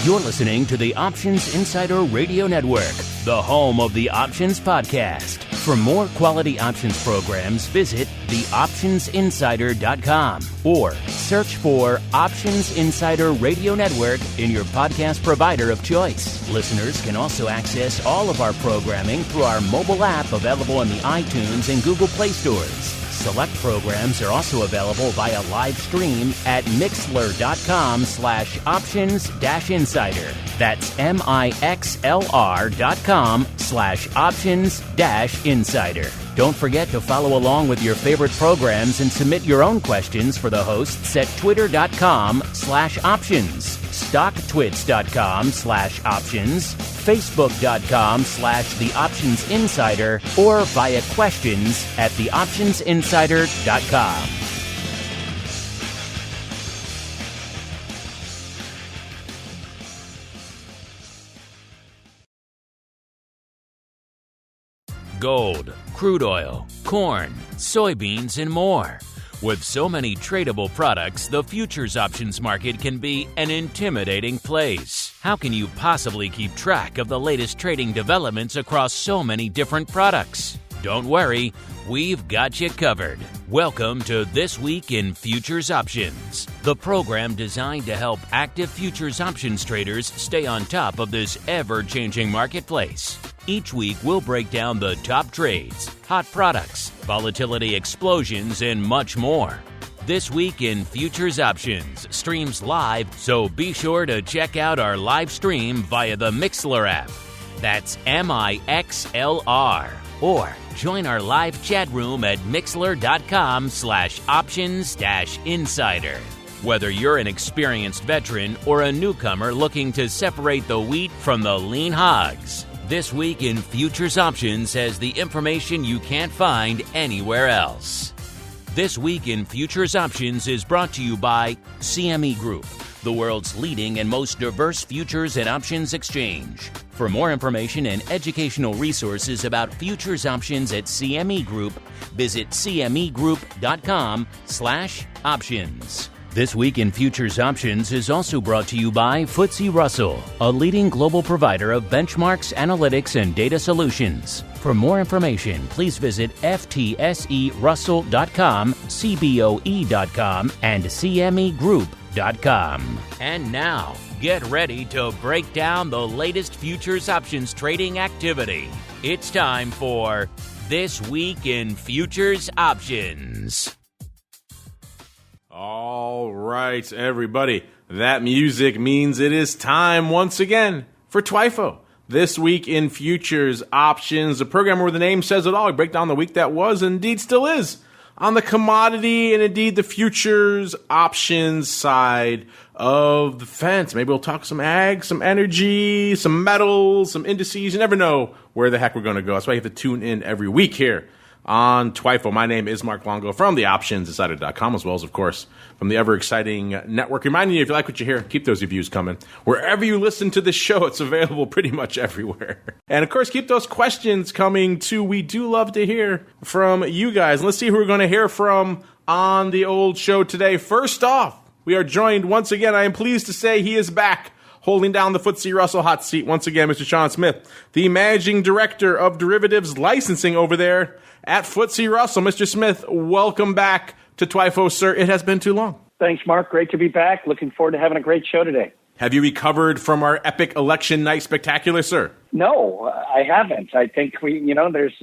You're listening to the Options Insider Radio Network, the home of the Options Podcast. For more quality options programs, visit theoptionsinsider.com or search for Options Insider Radio Network in your podcast provider of choice. Listeners can also access all of our programming through our mobile app available in the iTunes and Google Play stores. Select programs are also available via live stream at mixlr.com/options-insider. That's mixlr.com/options-insider. Don't forget to follow along with your favorite programs and submit your own questions for the hosts at twitter.com/options, stocktwits.com/options, facebook.com/theoptionsinsider, or via questions at theoptionsinsider.com. Gold, crude oil, corn, soybeans, and more. With so many tradable products, the futures options market can be an intimidating place. How can you possibly keep track of the latest trading developments across so many different products? Don't worry, we've got you covered. Welcome to This Week in Futures Options, the program designed to help active futures options traders stay on top of this ever-changing marketplace. Each week, we'll break down the top trades, hot products, volatility explosions, and much more. This Week in Futures Options streams live, so be sure to check out our live stream via the Mixlr app. That's MIXLR. Or join our live chat room at mixlr.com/options-insider. Whether you're an experienced veteran or a newcomer looking to separate the wheat from the lean hogs, This Week in Futures Options has the information you can't find anywhere else. This Week in Futures Options is brought to you by CME Group, the world's leading and most diverse futures and options exchange. For more information and educational resources about futures options at CME Group, visit cmegroup.com/options. This Week in Futures Options is also brought to you by FTSE Russell, a leading global provider of benchmarks, analytics, and data solutions. For more information, please visit ftserussell.com, cboe.com, and cmegroup.com. And now, get ready to break down the latest futures options trading activity. It's time for This Week in Futures Options. All right, everybody. That music means it is time once again for TWIFO. This Week in Futures Options, a program where the name says it all. We break down the week that was and indeed still is on the commodity and indeed the futures options side of the fence. Maybe we'll talk some ag, some energy, some metals, some indices. You never know where the heck we're going to go. That's why you have to tune in every week here on TWIFO. My name is Mark Longo from theoptionsinsider.com, as well as, of course, from the ever-exciting network. Reminding you, if you like what you hear, keep those reviews coming. Wherever you listen to this show, it's available pretty much everywhere. And, of course, keep those questions coming, too. We do love to hear from you guys. Let's see who we're going to hear from on the old show today. First off, we are joined once again. I am pleased to say he is back, holding down the FTSE Russell hot seat once again, Mr. Sean Smith, the Managing Director of Derivatives Licensing over there at FTSE Russell. Mr. Smith, welcome back to TWIFO, sir. It has been too long. Thanks, Mark. Great to be back. Looking forward to having a great show today. Have you recovered from our epic election night spectacular, sir? No, I haven't. I think everybody's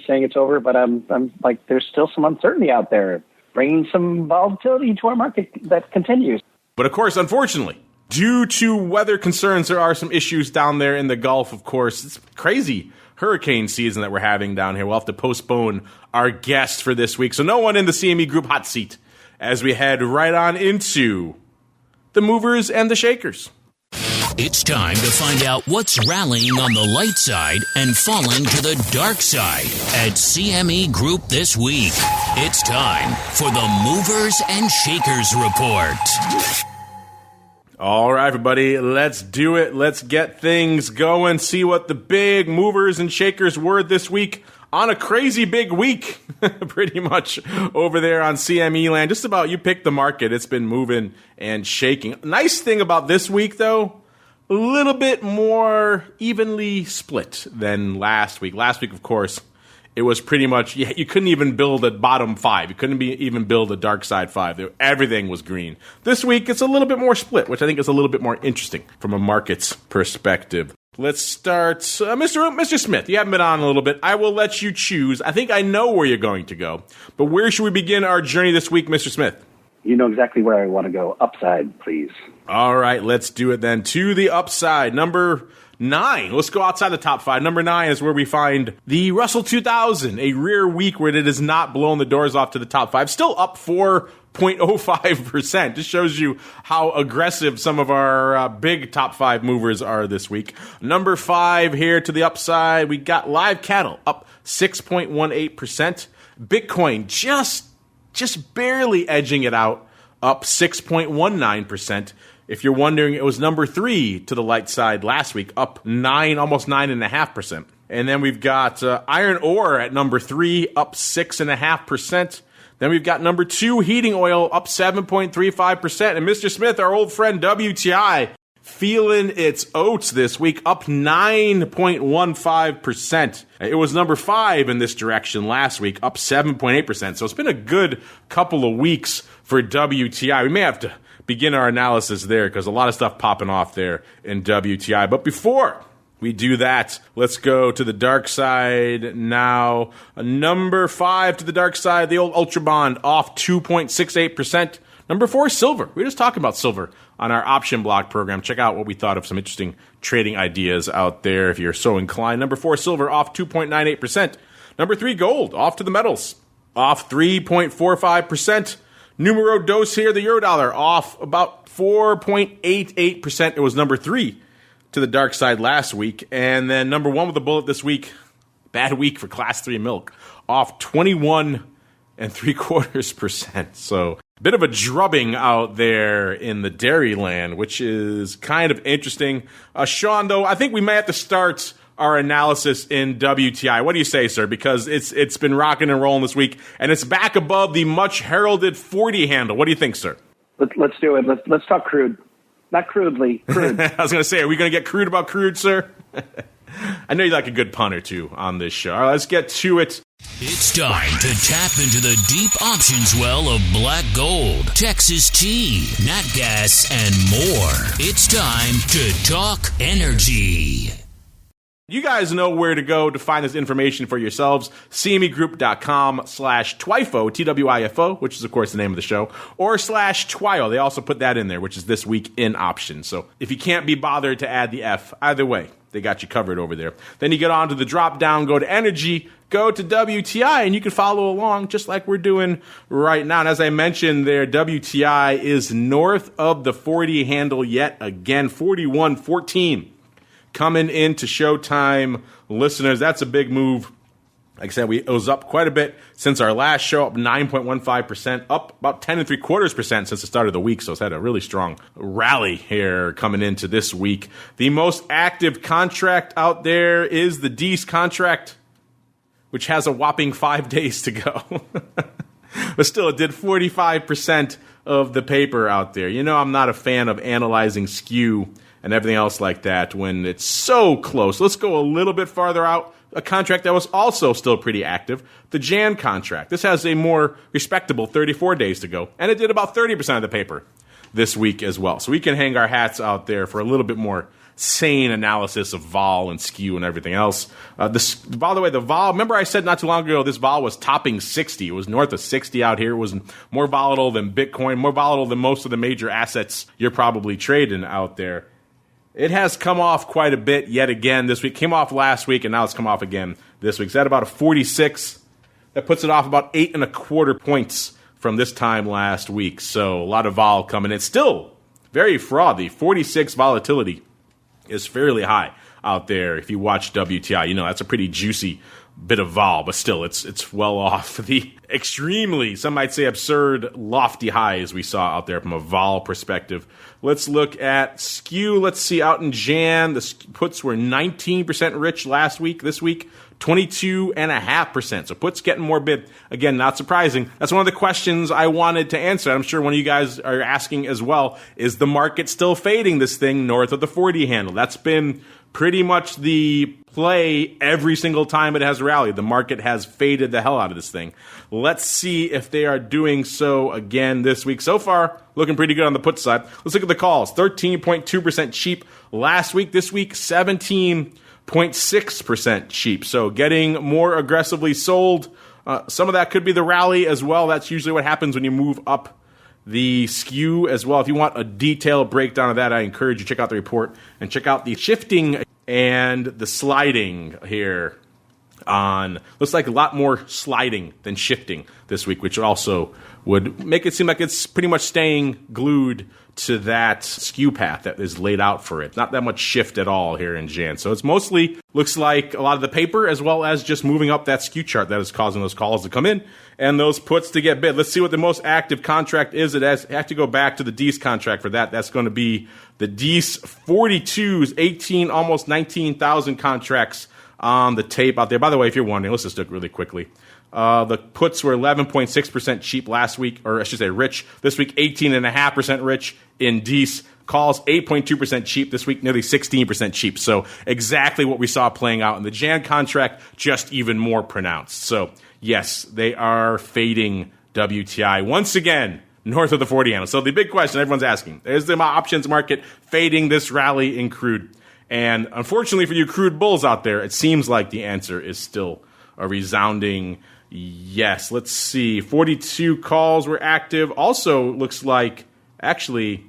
saying it's over, but I'm like, there's still some uncertainty out there, bringing some volatility to our market that continues. But of course, unfortunately, due to weather concerns, there are some issues down there in the Gulf, of course. It's crazy hurricane season that we're having down here. We'll have to postpone our guest for this week. So no one in the CME Group hot seat as we head right on into the movers and the shakers. It's time to find out what's rallying on the light side and falling to the dark side at CME Group this week. It's time for the Movers and Shakers Report. All right, everybody, let's do it. Let's get things going. See what the big movers and shakers were this week on a crazy big week, pretty much over there on CME land. Just about you pick the market. It's been moving and shaking. Nice thing about this week, though, a little bit more evenly split than last week. Last week, of course, it was pretty much, you couldn't even build a bottom five. You couldn't even build a dark side five. Everything was green. This week, it's a little bit more split, which I think is a little bit more interesting from a market's perspective. Let's start. Mr. Smith, you haven't been on a little bit. I will let you choose. I think I know where you're going to go. But where should we begin our journey this week, Mr. Smith? You know exactly where I want to go. Upside, please. All right, let's do it then. To the upside. Number 9. Let's go outside the top 5. Number 9 is where we find the Russell 2000, a rare week where it has not blown the doors off to the top 5. Still up 4.05%. Just shows you how aggressive some of our big top 5 movers are this week. Number 5 here to the upside, we got live cattle up 6.18%. Bitcoin just barely edging it out, up 6.19%. If you're wondering, it was number 3 to the light side last week, up almost 9.5%. And then we've got iron ore at number 3, up 6.5%. Then we've got number 2, heating oil, up 7.35%. And Mr. Smith, our old friend WTI, feeling its oats this week, up 9.15%. It was number 5 in this direction last week, up 7.8%. So it's been a good couple of weeks for WTI. We may have to begin our analysis there because a lot of stuff popping off there in WTI. But before we do that, let's go to the dark side now. Number 5 to the dark side, the old Ultra Bond, off 2.68%. Number 4, silver. We were just talking about silver on our option block program. Check out what we thought of some interesting trading ideas out there if you're so inclined. Number 4, silver, off 2.98%. Number 3, gold, off to the metals, off 3.45%. Numero dos here, the Eurodollar, off about 4.88%. It was number 3 to the dark side last week. And then number 1 with the bullet this week, bad week for Class 3 milk, off 21.75%. So a bit of a drubbing out there in the dairy land, which is kind of interesting. Sean, though, I think we may have to start our analysis in WTI. What do you say, sir? Because it's been rocking and rolling this week, and it's back above the much heralded 40 handle. What do you think, sir? Let's do it. Let's talk crude. Not crudely. Crude. I was going to say, are we going to get crude about crude, sir? I know you like a good pun or two on this show. All right, let's get to it. It's time to tap into the deep options well of black gold, Texas tea, nat gas, and more. It's time to talk energy. You guys know where to go to find this information for yourselves. CMEgroup.com/TWIFO, TWIFO, which is, of course, the name of the show, or /TWIO. They also put that in there, which is this week in options. So if you can't be bothered to add the F, either way, they got you covered over there. Then you get on to the drop down, go to energy, go to WTI, and you can follow along just like we're doing right now. And as I mentioned there, WTI is north of the 40 handle yet again, 41.14. Coming into Showtime listeners, that's a big move. Like I said, it was up quite a bit since our last show, up 9.15%, up about 10.75% since the start of the week. So it's had a really strong rally here coming into this week. The most active contract out there is the Dees contract, which has a whopping 5 days to go. But still, it did 45% of the paper out there. You know, I'm not a fan of analyzing skew and everything else like that when it's so close. Let's go a little bit farther out. A contract that was also still pretty active, the Jan contract. This has a more respectable 34 days to go, and it did about 30% of the paper this week as well. So we can hang our hats out there for a little bit more sane analysis of vol and skew and everything else. By the way, the vol, remember I said not too long ago this vol was topping 60. It was north of 60 out here. It was more volatile than Bitcoin, more volatile than most of the major assets you're probably trading out there. It has come off quite a bit yet again this week. Came off last week, and now it's come off again this week. It's at about a 46. That puts it off about 8.25 points from this time last week. So a lot of vol coming in. Still very frothy. 46 volatility is fairly high out there. If you watch WTI, you know that's a pretty juicy bit of vol, but still it's well off the extremely, some might say absurd, lofty highs we saw out there from a vol perspective. Let's look at skew. Let's see, out in Jan, the puts were 19% rich last week. This week, 22.5%. So puts getting more bid. Again, not surprising. That's one of the questions I wanted to answer. I'm sure one of you guys are asking as well. Is the market still fading this thing north of the 40 handle? That's been pretty much the play every single time it has rallied. The market has faded the hell out of this thing. Let's see if they are doing so again this week. So far, looking pretty good on the put side. Let's look at the calls. 13.2% cheap last week. This week, 17.6% cheap. So getting more aggressively sold. Some of that could be the rally as well. That's usually what happens when you move up the skew as well. If you want a detailed breakdown of that, I encourage you to check out the report and check out the shifting and the sliding here on, looks like a lot more sliding than shifting this week, which also would make it seem like it's pretty much staying glued to that skew path that is laid out for it. Not that much shift at all here in Jan. So it's mostly looks like a lot of the paper as well as just moving up that skew chart that is causing those calls to come in and those puts to get bid. Let's see what the most active contract is. It has have to go back to the Dees contract for that. That's going to be the Dees 42s, 18, almost 19,000 contracts on the tape out there. By the way, if you're wondering, let's just look really quickly. The puts were 11.6% cheap last week, or I should say rich. This week, 18.5% rich in Dees. Calls, 8.2% cheap. This week, nearly 16% cheap. So exactly what we saw playing out in the Jan contract, just even more pronounced. So yes, they are fading WTI once again north of the 40 handle. So the big question everyone's asking, is the options market fading this rally in crude? And unfortunately for you crude bulls out there, it seems like the answer is still a resounding yes. Let's see. 42 calls were active. Also looks like actually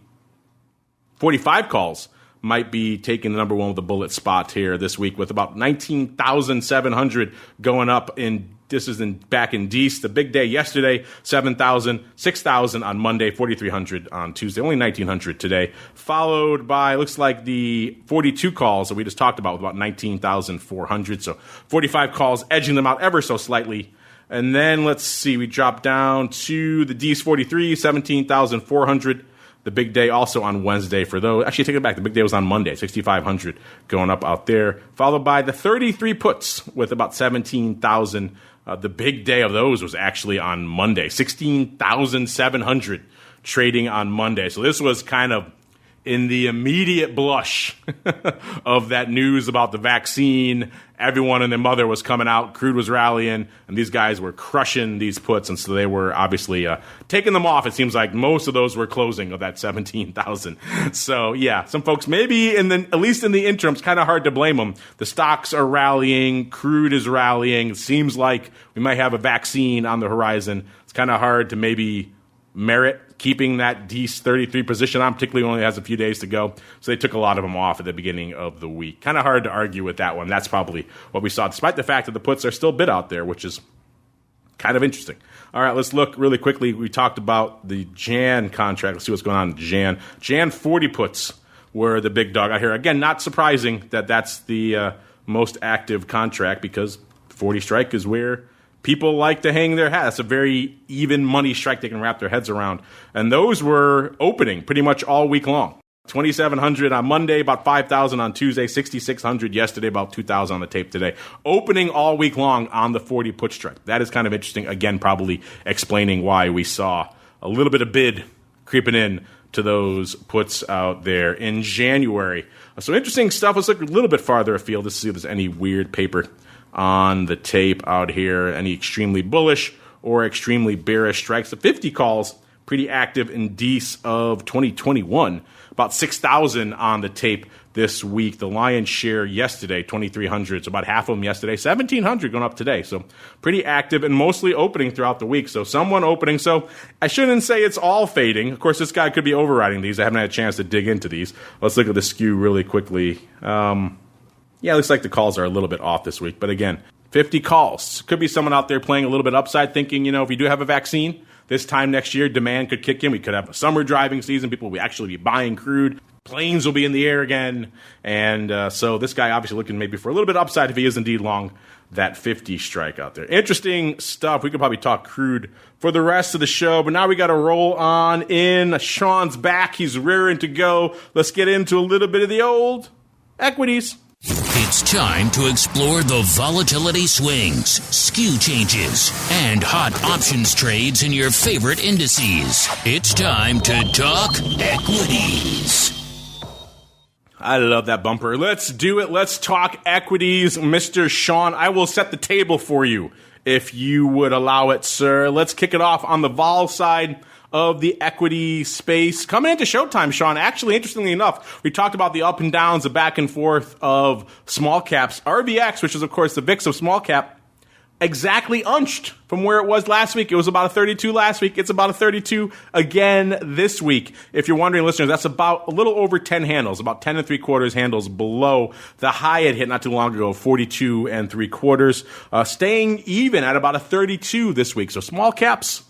45 calls might be taking the number one with the bullet spot here this week with about 19,700 going up in. This is back in Dees. The big day yesterday, 7,000, 6,000 on Monday, 4,300 on Tuesday, only 1,900 today. Followed by, looks like the 42 calls that we just talked about with about 19,400. So 45 calls edging them out ever so slightly. And then let's see, we drop down to the Dees 43, 17,400. The big day also on Wednesday for those. Actually, take it back. The big day was on Monday, 6,500 going up out there. Followed by the 33 puts with about 17,000. The big day of those was actually on Monday, 16,700 trading on Monday. So this was kind of in the immediate blush of that news about the vaccine. Everyone and their mother was coming out. Crude was rallying, and these guys were crushing these puts, and so they were obviously taking them off. It seems like most of those were closing of that 17,000. So, yeah, some folks maybe, at least in the interim, it's kind of hard to blame them. The stocks are rallying. Crude is rallying. It seems like we might have a vaccine on the horizon. It's kind of hard to maybe merit keeping that Dees 33 position on, particularly only has a few days to go. So they took a lot of them off at the beginning of the week. Kind of hard to argue with that one. That's probably what we saw, despite the fact that the puts are still bid out there, which is kind of interesting. All right, let's look really quickly. We talked about the Jan contract. Let's see what's going on in Jan. Jan 40 puts were the big dog out here. Again, not surprising that that's the most active contract because 40 strike is where people like to hang their hat. That's a very even money strike they can wrap their heads around. And those were opening pretty much all week long. 2,700 on Monday, about 5,000 on Tuesday, 6,600 yesterday, about 2,000 on the tape today. Opening all week long on the 40 put strike. That is kind of interesting. Again, probably explaining why we saw a little bit of bid creeping in to those puts out there in January. So interesting stuff. Let's look a little bit farther afield to see if there's any weird paper on the tape out here, any extremely bullish or extremely bearish strikes. The 50 calls, pretty active in Dees of 2021. About 6,000 on the tape this week. The lion's share yesterday, 2,300. So about half of them yesterday. 1,700 going up today. So pretty active and mostly opening throughout the week. So someone opening. So I shouldn't say it's all fading. Of course, this guy could be overriding these. I haven't had a chance to dig into these. Let's look at the skew really quickly. Yeah, it looks like the calls are a little bit off this week. But again, 50 calls. Could be someone out there playing a little bit upside, thinking, if we do have a vaccine, this time next year, demand could kick in. We could have a summer driving season. People will actually be buying crude. Planes will be in the air again. And so this guy obviously looking maybe for a little bit upside if he is indeed long that 50 strike out there. Interesting stuff. We could probably talk crude for the rest of the show. But now we got to roll on in. Sean's back. He's rearing to go. Let's get into a little bit of the old equities. It's time to explore the volatility swings, skew changes, and hot options trades in your favorite indices. It's time to talk equities. I love that bumper. Let's do it. Let's talk equities. Mr. Sean, I will set the table for you if you would allow it, sir. Let's kick it off on the vol side of the equity space. Coming into Showtime, Sean, actually, interestingly enough, we talked about the up and downs, the back and forth of small caps. RVX, which is, of course, the VIX of small cap, exactly unched from where it was last week. It was about a 32 last week. It's about a 32 again this week. If you're wondering, listeners, that's about a little over 10 handles, about 10 3/4 handles below the high it hit not too long ago, 42 3/4, staying even at about a 32 this week. So small caps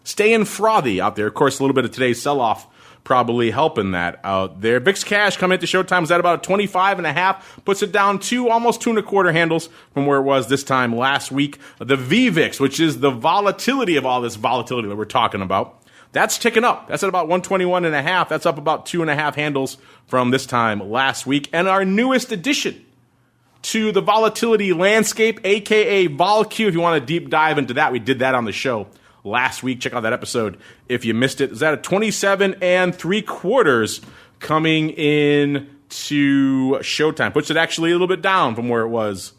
staying frothy out there. Of course, a little bit of today's sell-off probably helping that out there. VIX cash coming into Showtime is at about a 25.5, puts it down to almost 2 1/4 handles from where it was this time last week. The VVIX, which is the volatility of all this volatility that we're talking about, that's ticking up. That's at about 121.5. That's up about 2.5 handles from this time last week. And our newest addition to the volatility landscape, aka VolQ, if you want to deep dive into that, we did that on the show last week. Check out that episode if you missed it. Is that a 27 3/4 coming in to Showtime? Puts it actually a little bit down from where it was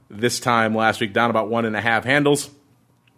this time last week, down about 1.5 handles.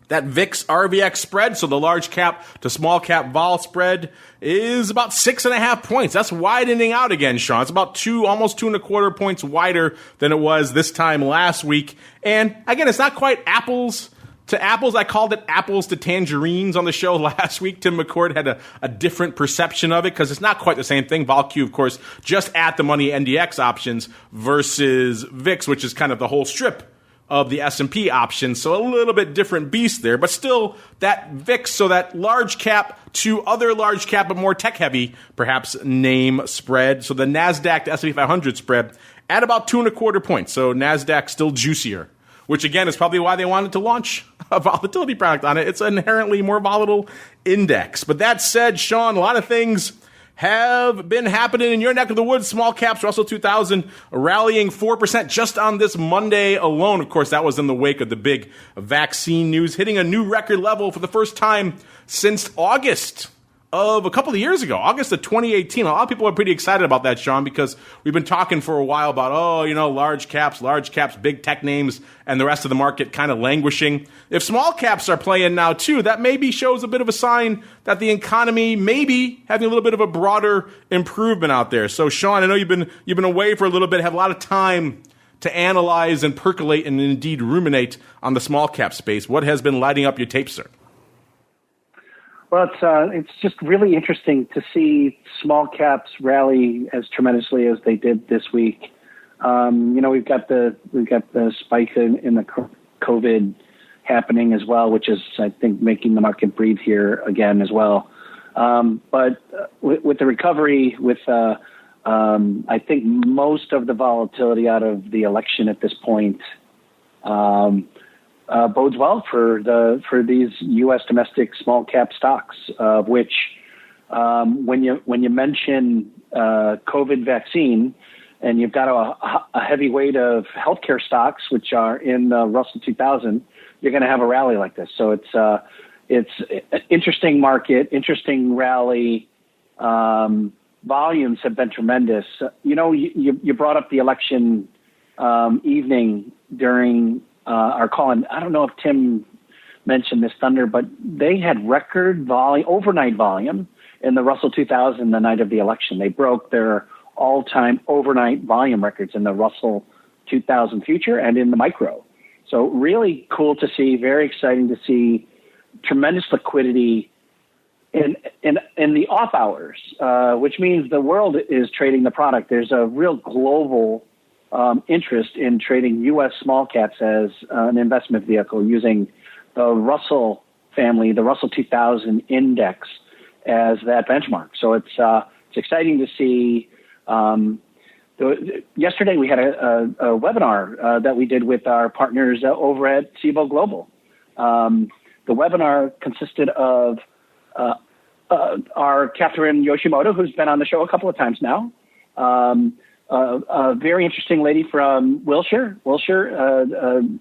That VIX RVX spread, so the large cap to small cap vol spread, is about 6.5 points. That's widening out again, Sean. It's about almost 2 1/4 points wider than it was this time last week. And again, it's not quite apples to apples. I called it apples to tangerines on the show last week. Tim McCord had a different perception of it because it's not quite the same thing. VolQ, of course, just at the money NDX options versus VIX, which is kind of the whole strip of the S&P options. So a little bit different beast there, but still that VIX, so that large cap to other large cap, but more tech heavy, perhaps, name spread. So the NASDAQ to S&P 500 spread at about 2 1/4 points. So NASDAQ still juicier, which again is probably why they wanted to launch a volatility product on it. It's an inherently more volatile index. But that said, Sean, a lot of things have been happening in your neck of the woods. Small caps, Russell 2000, rallying 4% just on this Monday alone. Of course, that was in the wake of the big vaccine news, hitting a new record level for the first time since August of a couple of years ago, August of 2018. A lot of people are pretty excited about that, Sean, because we've been talking for a while about, large caps, big tech names, and the rest of the market kind of languishing. If small caps are playing now, too, that maybe shows a bit of a sign that the economy may be having a little bit of a broader improvement out there. So, Sean, I know you've been away for a little bit, have a lot of time to analyze and percolate and indeed ruminate on the small cap space. What has been lighting up your tape, sir? Well, it's just really interesting to see small caps rally as tremendously as they did this week. We've got the spike in the COVID happening as well, which is, I think, making the market breathe here again as well. But with the recovery, I think most of the volatility out of the election at this point bodes well for these U.S. domestic small cap stocks, of which when you mention COVID vaccine, and you've got a heavy weight of healthcare stocks, which are in the Russell 2000, you're going to have a rally like this. So it's an interesting market, interesting rally. Volumes have been tremendous. You brought up the election evening during our call, and I don't know if Tim mentioned this, Thunder, but they had record overnight volume in the Russell 2000 the night of the election. They broke their all-time overnight volume records in the Russell 2000 future and in the micro. So really cool to see, very exciting to see, tremendous liquidity in the off hours, which means the world is trading the product. There's a real global interest in trading U.S. small caps as an investment vehicle using the Russell family, the Russell 2000 index as that benchmark. So it's exciting to see. Yesterday we had a webinar that we did with our partners over at SIBO Global. The webinar consisted of our Catherine Yoshimoto, who's been on the show a couple of times now, a very interesting lady from Wilshire. Wilshire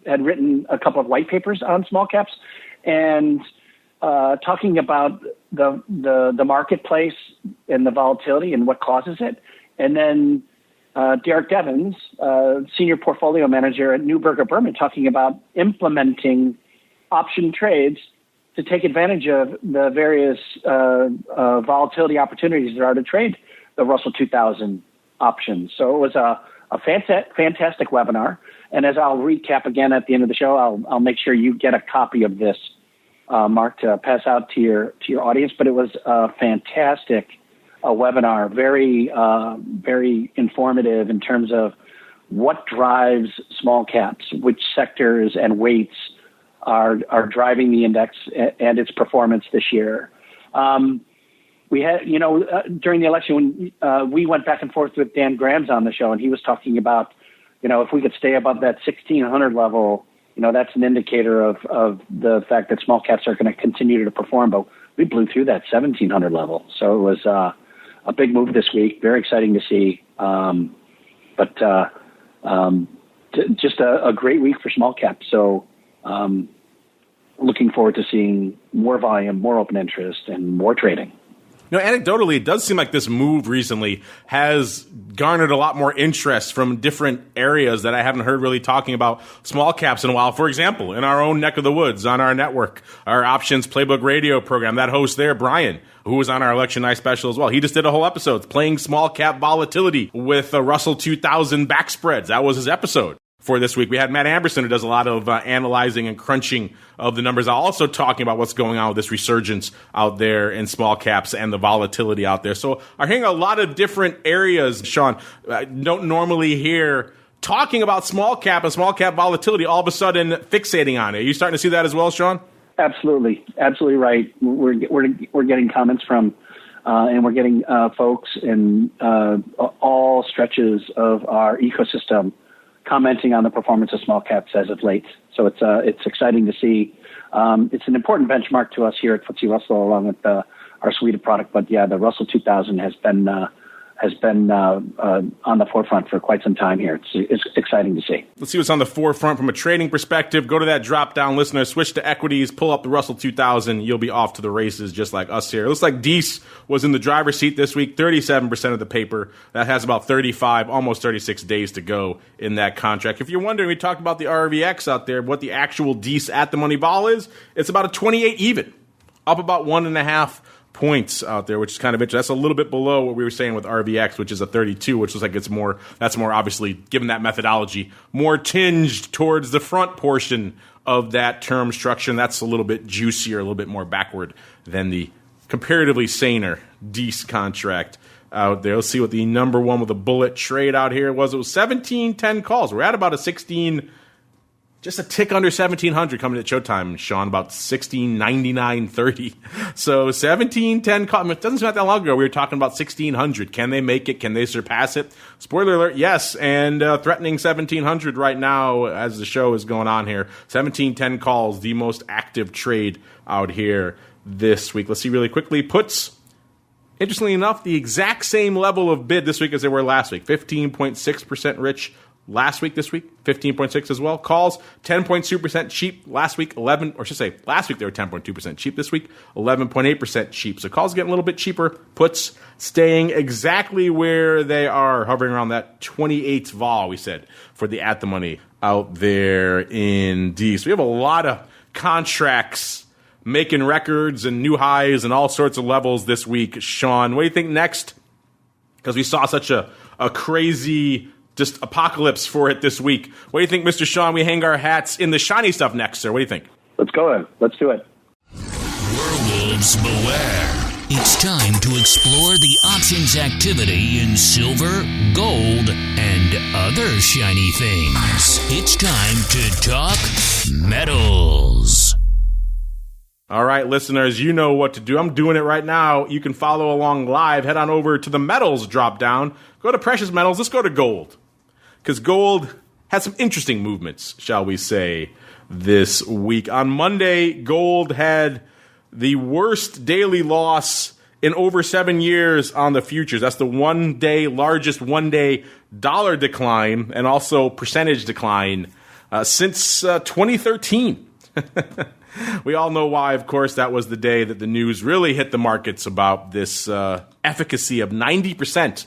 had written a couple of white papers on small caps and talking about the marketplace and the volatility and what causes it. And then Derek Devins, senior portfolio manager at Neuberger Berman, talking about implementing option trades to take advantage of the various volatility opportunities there are to trade the Russell 2000 options. So it was a fantastic webinar. And as I'll recap again at the end of the show, I'll make sure you get a copy of this, Mark, to pass out to your audience. But it was a fantastic webinar, very informative in terms of what drives small caps, which sectors and weights are driving the index and its performance this year. We had, during the election, when we went back and forth with Dan Graham's on the show, and he was talking about, if we could stay above that 1,600 level, that's an indicator of the fact that small caps are going to continue to perform. But we blew through that 1,700 level. So it was a big move this week. Very exciting to see. Just a great week for small caps. So looking forward to seeing more volume, more open interest, and more trading. Anecdotally, it does seem like this move recently has garnered a lot more interest from different areas that I haven't heard really talking about small caps in a while. For example, in our own neck of the woods, on our network, our Options Playbook radio program, that host there, Brian, who was on our Election Night special as well, he just did a whole episode playing small cap volatility with Russell 2000 back spreads. That was his episode for this week. We had Matt Amberson, who does a lot of analyzing and crunching of the numbers, also talking about what's going on with this resurgence out there in small caps and the volatility out there. So I'm hearing a lot of different areas, Sean. I don't normally hear talking about small cap and small cap volatility all of a sudden fixating on it. Are you starting to see that as well, Sean? Absolutely right. We're getting comments from and we're getting folks in all stretches of our ecosystem commenting on the performance of small caps as of late. So it's exciting to see. It's an important benchmark to us here at FTSE Russell, along with our suite of product. But yeah, the Russell 2000 has been on the forefront for quite some time here. It's exciting to see. Let's see what's on the forefront from a trading perspective. Go to that drop-down, listener, switch to equities, pull up the Russell 2000. You'll be off to the races just like us here. It looks like Dees was in the driver's seat this week, 37% of the paper. That has about 35, almost 36 days to go in that contract. If you're wondering, we talked about the RVX out there, what the actual Dees at the money vol is. It's about a 28 even, up about 1.5 points out there, which is kind of interesting. That's a little bit below what we were saying with RVX, which is a 32, which looks like that's more obviously, given that methodology, more tinged towards the front portion of that term structure, and that's a little bit juicier, a little bit more backward than the comparatively saner Dees contract out there. Let's see what the number one with a bullet trade out here was. It was 1710 calls. We're at about a 16, just a tick under 1,700 coming at showtime, Sean, about 1699.30. So 1710 calls. I mean, it doesn't seem like that long ago we were talking about 1,600. Can they make it? Can they surpass it? Spoiler alert, yes, and threatening 1,700 right now as the show is going on here. 1710 calls, the most active trade out here this week. Let's see really quickly. Puts, interestingly enough, the exact same level of bid this week as they were last week. 15.6% rich last week, this week, 15.6 as well. Calls, 10.2% cheap last week, last week they were 10.2% cheap. This week, 11.8% cheap. So calls getting a little bit cheaper. Puts staying exactly where they are, hovering around that 28th vol, we said, for the at the money out there in D. So we have a lot of contracts making records and new highs and all sorts of levels this week. Sean, what do you think next? Because we saw such a crazy just apocalypse for it this week. What do you think, Mr. Sean? We hang our hats in the shiny stuff next, sir. What do you think? Let's go. Let's do it. Werewolves beware. It's time to explore the options activity in silver, gold, and other shiny things. It's time to talk metals. All right, listeners, you know what to do. I'm doing it right now. You can follow along live. Head on over to the metals drop down. Go to precious metals. Let's go to gold. Because gold had some interesting movements, shall we say, this week. On Monday, gold had the worst daily loss in over 7 years on the futures. That's the largest one-day dollar decline and also percentage decline since 2013. We all know why, of course. That was the day that the news really hit the markets about this efficacy of 90%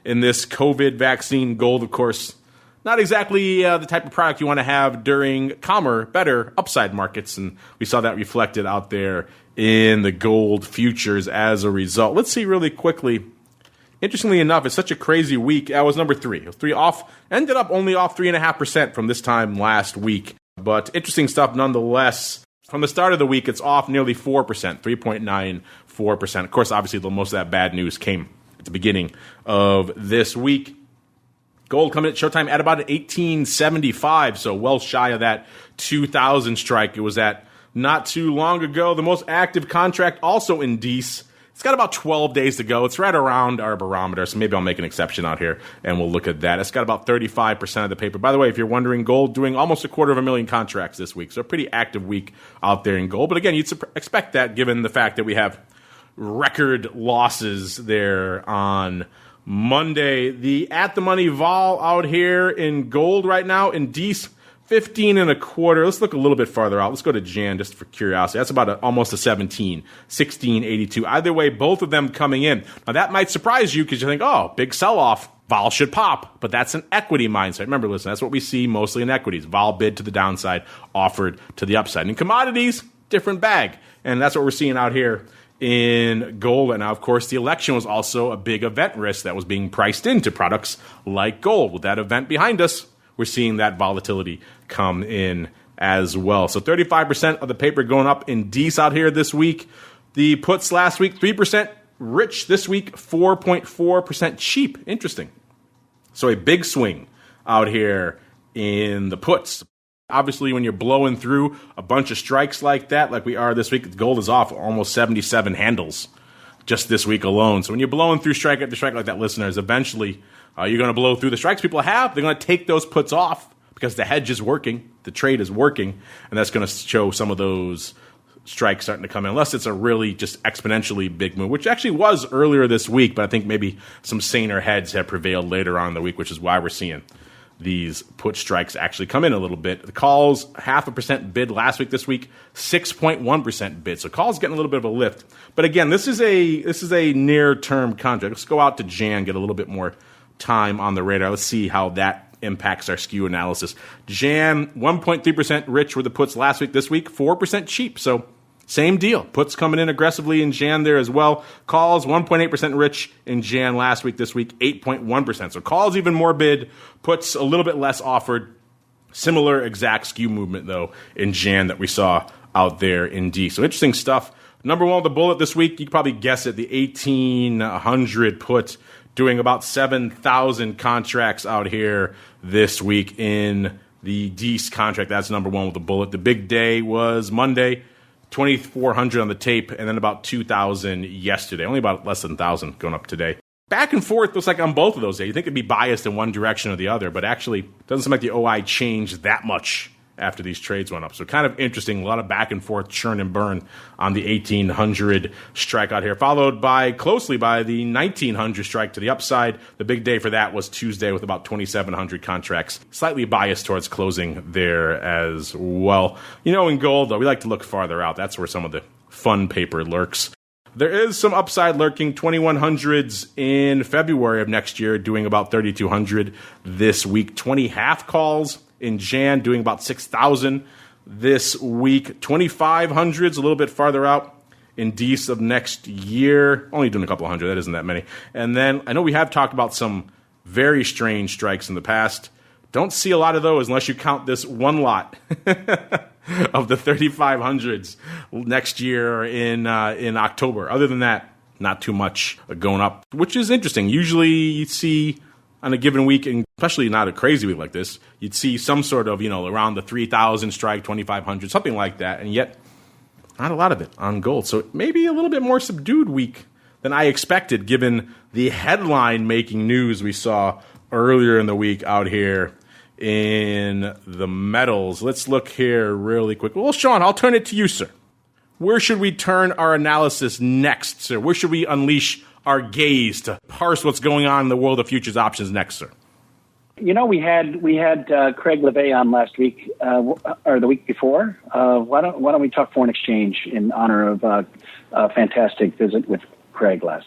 in this COVID vaccine. Gold, of course, not exactly the type of product you want to have during calmer, better upside markets. And we saw that reflected out there in the gold futures as a result. Let's see really quickly. Interestingly enough, it's such a crazy week. That was number 3. It was 3 off, ended up only off 3.5% from this time last week. But interesting stuff nonetheless. From the start of the week, it's off nearly 4%, 3.94%. Of course, obviously, most of that bad news came at the beginning of this week. Gold coming at showtime at about 1875, so well shy of that 2,000 strike it was at not too long ago. The most active contract also in DEES. It's got about 12 days to go. It's right around our barometer, so maybe I'll make an exception out here, and we'll look at that. It's got about 35% of the paper. By the way, if you're wondering, gold doing almost 250,000 contracts this week, so a pretty active week out there in gold. But again, you'd expect that given the fact that we have record losses there on Monday. The at-the-money vol out here in gold right now in DEES, 15.25. Let's look a little bit farther out. Let's go to Jan just for curiosity. That's about almost a 17, 16.82. Either way, both of them coming in. Now that might surprise you because you think, oh, big sell-off. Vol should pop, but that's an equity mindset. Remember, listen, that's what we see mostly in equities. Vol bid to the downside, offered to the upside. In commodities, different bag. And that's what we're seeing out here in gold. And now, of course, the election was also a big event risk that was being priced into products like gold. With that event behind us, we're seeing that volatility come in as well. So 35% of the paper going up in DEES out here this week. The puts last week, 3% rich. This week, 4.4% cheap. Interesting. So a big swing out here in the puts. Obviously, when you're blowing through a bunch of strikes like that, like we are this week, gold is off almost 77 handles just this week alone. So when you're blowing through strike after strike like that, listeners, eventually you're going to blow through the strikes people have. They're going to take those puts off because the hedge is working, the trade is working, and that's going to show some of those strikes starting to come in, unless it's a really just exponentially big move, which actually was earlier this week, but I think maybe some saner heads have prevailed later on in the week, which is why we're seeing these put strikes actually come in a little bit. The calls, 0.5% bid last week. This week, 6.1% bid. So calls getting a little bit of a lift. But again, this is a near-term contract. Let's go out to Jan, get a little bit more time on the radar. Let's see how that impacts our skew analysis. Jan, 1.3% rich were the puts last week. This week, 4% cheap. So same deal. Puts coming in aggressively in Jan there as well. Calls, 1.8% rich in Jan last week. This week, 8.1%. So calls even more bid. Puts a little bit less offered. Similar exact skew movement, though, in Jan that we saw out there in D. So interesting stuff. Number one, the bullet this week, you can probably guess it, the 1800 put, doing about 7,000 contracts out here this week in the DEES contract. That's number one with the bullet. The big day was Monday, 2,400 on the tape, and then about 2,000 yesterday. Only about less than 1,000 going up today. Back and forth looks like on both of those days. You think it'd be biased in one direction or the other, but actually doesn't seem like the OI changed that much after these trades went up. So kind of interesting. A lot of back and forth churn and burn on the 1,800 strike out here, followed closely by the 1,900 strike to the upside. The big day for that was Tuesday with about 2,700 contracts. Slightly biased towards closing there as well. You know, in gold, though, we like to look farther out. That's where some of the fun paper lurks. There is some upside lurking. 2,100s in February of next year, doing about 3,200 this week. 20 half calls in Jan, doing about 6,000 this week. 2,500s a little bit farther out in DEES of next year. Only doing a couple hundred. That isn't that many. And then I know we have talked about some very strange strikes in the past. Don't see a lot of those unless you count this one lot of the 3,500s next year in October. Other than that, not too much going up, which is interesting. Usually you see on a given week, and especially not a crazy week like this, you'd see some sort of, around the 3,000 strike, 2,500, something like that, and yet not a lot of it on gold. So maybe a little bit more subdued week than I expected, given the headline-making news we saw earlier in the week out here in the metals. Let's look here really quick. Well, Sean, I'll turn it to you, sir. where should we turn our analysis next, sir? Where should we unleash our gaze to parse what's going on in the world of futures options next, sir? We had Craig LeVay on last week or the week before. Why don't we talk foreign exchange in honor of a fantastic visit with Craig last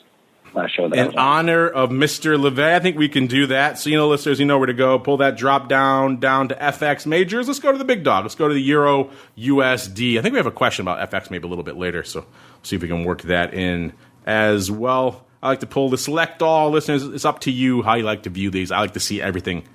show? In honor of Mr. LeVay, I think we can do that. So, listeners, you know where to go. Pull that drop down to FX majors. Let's go to the big dog. Let's go to the Euro USD. I think we have a question about FX maybe a little bit later, so see if we can work that in as well. I like to pull the select all. Listeners, it's up to you how you like to view these. I like to see everything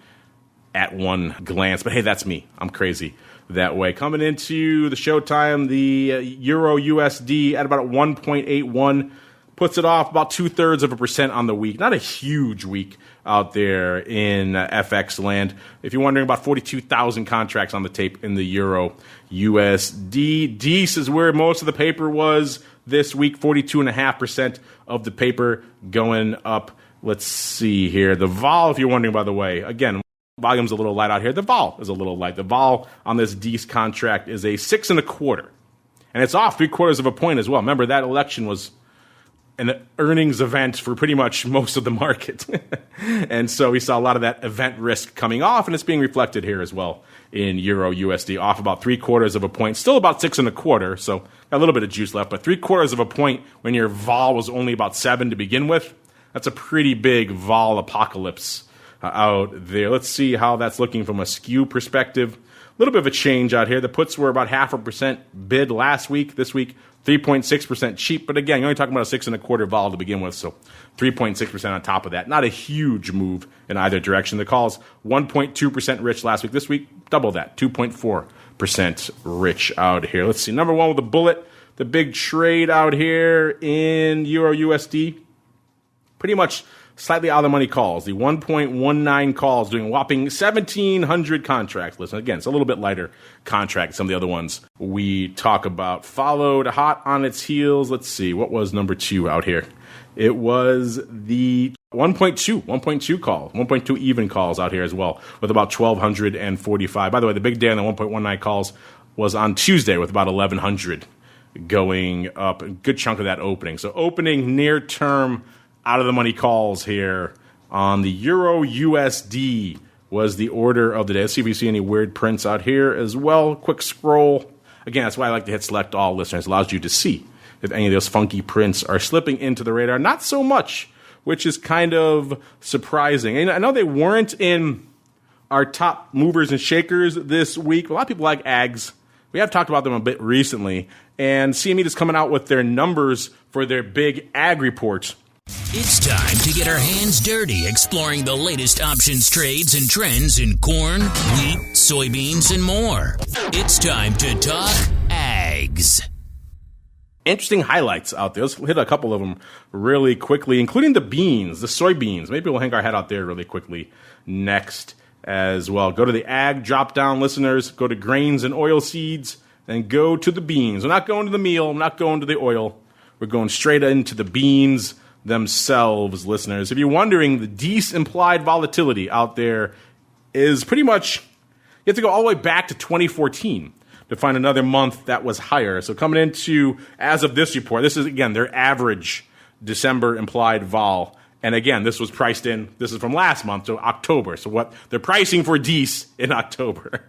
at one glance. But hey, that's me. I'm crazy that way. Coming into the showtime, the Euro USD at about 1.81 puts it off about 0.2% on the week. Not a huge week out there in FX land. If you're wondering, about 42,000 contracts on the tape in the Euro USD. DEES is where most of the paper was this week, 42.5% of the paper going up. Let's see here. The vol, if you're wondering, by the way, again, volume's a little light out here. The vol is a little light. The vol on this DEES contract is a 6.25. And it's off 0.75 point as well. Remember, that election was an earnings event for pretty much most of the market. And so we saw a lot of that event risk coming off, and it's being reflected here as well in Euro USD, off about 0.75 point, still about 6.25, so got a little bit of juice left, but 0.75 point when your vol was only about 7 to begin with. That's a pretty big vol apocalypse out there. Let's see how that's looking from a skew perspective. A little bit of a change out here. The puts were about 0.5% bid last week. This week, 3.6% cheap. But again, you're only talking about a 6.25 vol to begin with, so 3.6% on top of that. Not a huge move in either direction. The calls 1.2% rich last week. This week, double that, 2.4% rich out here. Let's see. Number one with a bullet, the big trade out here in Euro USD. Pretty much slightly out of the money calls. The 1.19 calls doing a whopping 1,700 contracts. Listen, again, it's a little bit lighter contract. Some of the other ones we talk about. Followed hot on its heels. Let's see. What was number two out here? It was the 1.2 calls, 1.2 even calls out here as well, with about 1,245. By the way, the big day on the 1.19 calls was on Tuesday with about 1,100 going up. A good chunk of that opening. So opening near term out of the money calls here on the Euro USD was the order of the day. Let's see if we see any weird prints out here as well. Quick scroll. Again, that's why I like to hit select all, listeners. It allows you to see if any of those funky prints are slipping into the radar. Not so much, which is kind of surprising. And I know they weren't in our top movers and shakers this week. A lot of people like ags. We have talked about them a bit recently. And CME is coming out with their numbers for their big ag reports. It's time to get our hands dirty exploring the latest options trades and trends in corn, wheat, soybeans, and more. It's time to talk ags. Interesting highlights out there. Let's hit a couple of them really quickly, including the beans, the soybeans. Maybe we'll hang our head out there really quickly next as well. Go to the ag drop-down, listeners. Go to grains and oil seeds, and go to the beans. We're not going to the meal. I'm not going to the oil. We're going straight into the beans themselves, listeners. If you're wondering, the DEES implied volatility out there is pretty much, you have to go all the way back to 2014 to find another month that was higher. So coming into, as of this report, this is, again, their average December implied vol. And again, this was priced in, this is from last month, so October. So what they're pricing for DEES in October.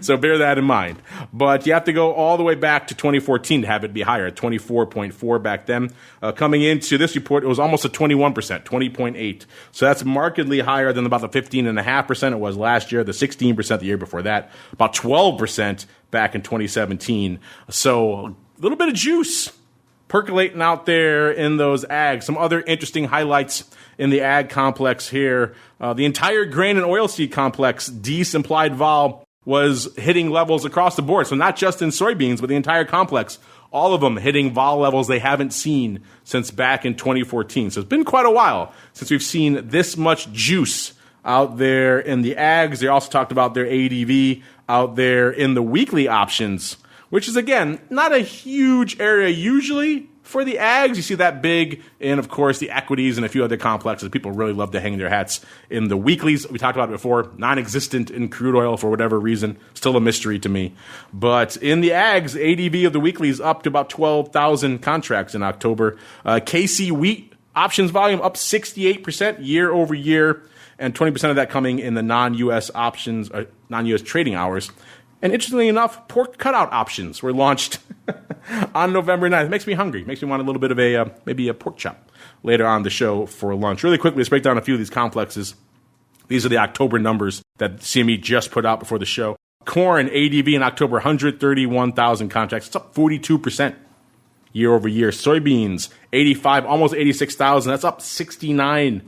So bear that in mind. But you have to go all the way back to 2014 to have it be higher, 24.4 back then. Coming into this report, it was almost a 21%, 20.8. So that's markedly higher than about the 15.5% it was last year, the 16% the year before that, about 12% back in 2017. So a little bit of juice percolating out there in those ags. Some other interesting highlights in the ag complex here. The entire grain and oilseed complex, DEES implied vol, was hitting levels across the board. So not just in soybeans, but the entire complex. All of them hitting vol levels they haven't seen since back in 2014. So it's been quite a while since we've seen this much juice out there in the ags. They also talked about their ADV out there in the weekly options, which is, again, not a huge area usually, For the ags, you see that big in, of course, the equities and a few other complexes. People really love to hang their hats in the weeklies. We talked about it before, non-existent in crude oil for whatever reason. Still a mystery to me. But in the ags, ADV of the weeklies up to about 12,000 contracts in October. KC wheat options volume up 68% year over year, and 20% of that coming in the non-U.S. options, non-U.S. trading hours. And interestingly enough, pork cutout options were launched on November 9th. It makes me hungry. Makes me want a little bit of maybe a pork chop later on the show for lunch. Really quickly, let's break down a few of these complexes. These are the October numbers that CME just put out before the show. Corn ADV in October, 131,000 contracts. It's up 42% year over year. Soybeans, 85, almost 86,000. That's up 69%.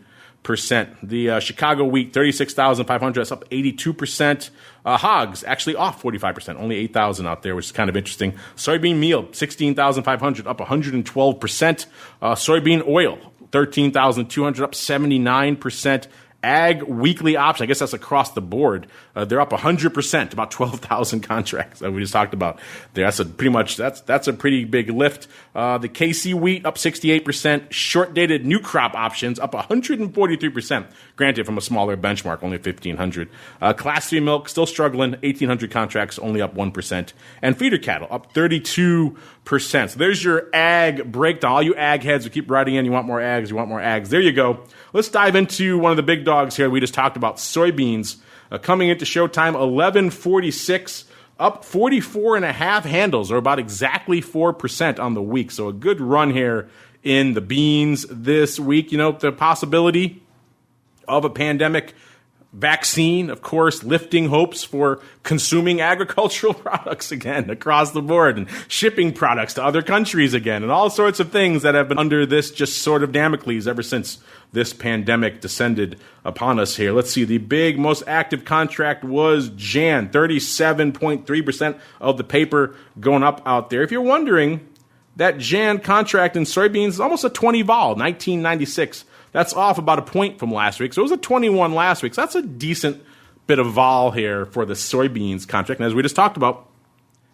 The Chicago wheat, 36,500. That's up 82%. Hogs actually off 45%, only 8,000 out there, which is kind of interesting. Soybean meal, 16,500, up 112%. Soybean oil, 13,200, up 79%. Ag weekly option, I guess that's across the board. They're up 100%, about 12,000 contracts that we just talked about there. That's a pretty big lift. The KC wheat up 68%. Short dated new crop options up 143%. Granted, from a smaller benchmark, only 1,500. Class 3 milk still struggling, 1,800 contracts, only up 1%. And feeder cattle up 32%. So there's your ag breakdown. All you ag heads who keep writing in, you want more ags. There you go. Let's dive into one of the big dogs here we just talked about, soybeans. Coming into showtime, 1146, up 44.5 handles, or about exactly 4% on the week. So a good run here in the beans this week. You know, the possibility of a pandemic vaccine, of course, lifting hopes for consuming agricultural products again across the board, and shipping products to other countries again, and all sorts of things that have been under this just sort of Damocles ever since this pandemic descended upon us here. Let's see. The big, most active contract was Jan, 37.3% of the paper going up out there. If you're wondering, that Jan contract in soybeans is almost a 20 vol, 1996. That's off about a point from last week. So it was a 21 last week. So that's a decent bit of vol here for the soybeans contract. And as we just talked about,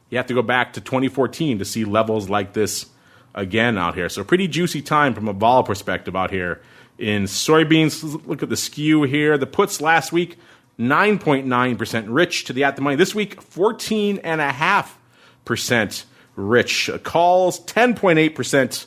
you have to go back to 2014 to see levels like this again out here. So pretty juicy time from a vol perspective out here in soybeans. Look at the skew here. The puts last week, 9.9% rich to the at the money. This week, 14.5% rich. Calls, 10.8%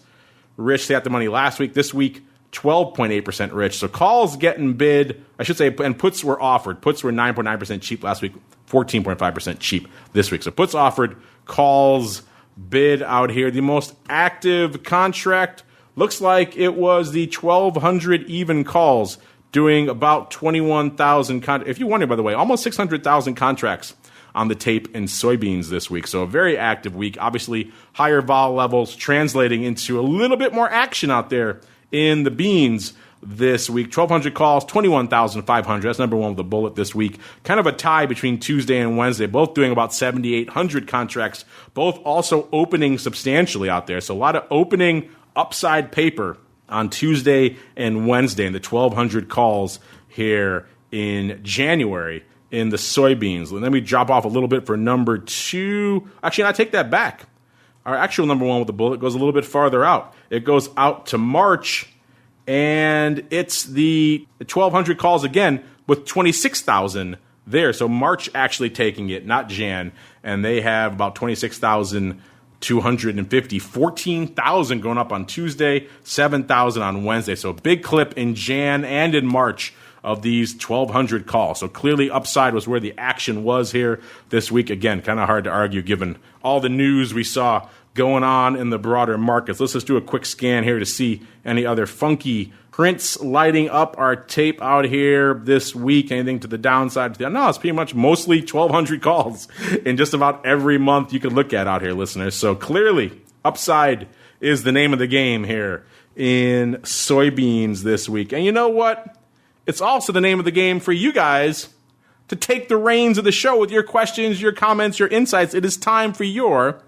rich to the at the money last week. This week, 12.8% rich. So calls getting bid, I should say, and puts were offered. Puts were 9.9% cheap last week, 14.5% cheap this week. So puts offered, calls bid out here. The most active contract looks like it was the 1,200 even calls, doing about 21,000 contracts. If you wonder, by the way, almost 600,000 contracts on the tape in soybeans this week. So a very active week. Obviously, higher vol levels translating into a little bit more action out there in the beans this week. 1,200 calls, 21,500. That's number one with the bullet this week. Kind of a tie between Tuesday and Wednesday, both doing about 7,800 contracts, both also opening substantially out there. So a lot of opening upside paper on Tuesday and Wednesday, and the 1,200 calls here in January in the soybeans. Let me drop off a little bit for number two. Actually, I take that back. Our actual number one with the bullet goes a little bit farther out. It goes out to March, and it's the 1,200 calls again with 26,000 there. So March actually taking it, not Jan, and they have about 26,250. 14,000 going up on Tuesday, 7,000 on Wednesday. So a big clip in Jan and in March of these 1,200 calls. So clearly upside was where the action was here this week. Again, kind of hard to argue given all the news we saw going on in the broader markets. Let's just do a quick scan here to see any other funky prints lighting up our tape out here this week. Anything to the downside? No, it's pretty much mostly 1,200 calls in just about every month you can look at out here, listeners. So clearly upside is the name of the game here in soybeans this week. And you know what? It's also the name of the game for you guys to take the reins of the show with your questions, your comments, your insights. It is time for your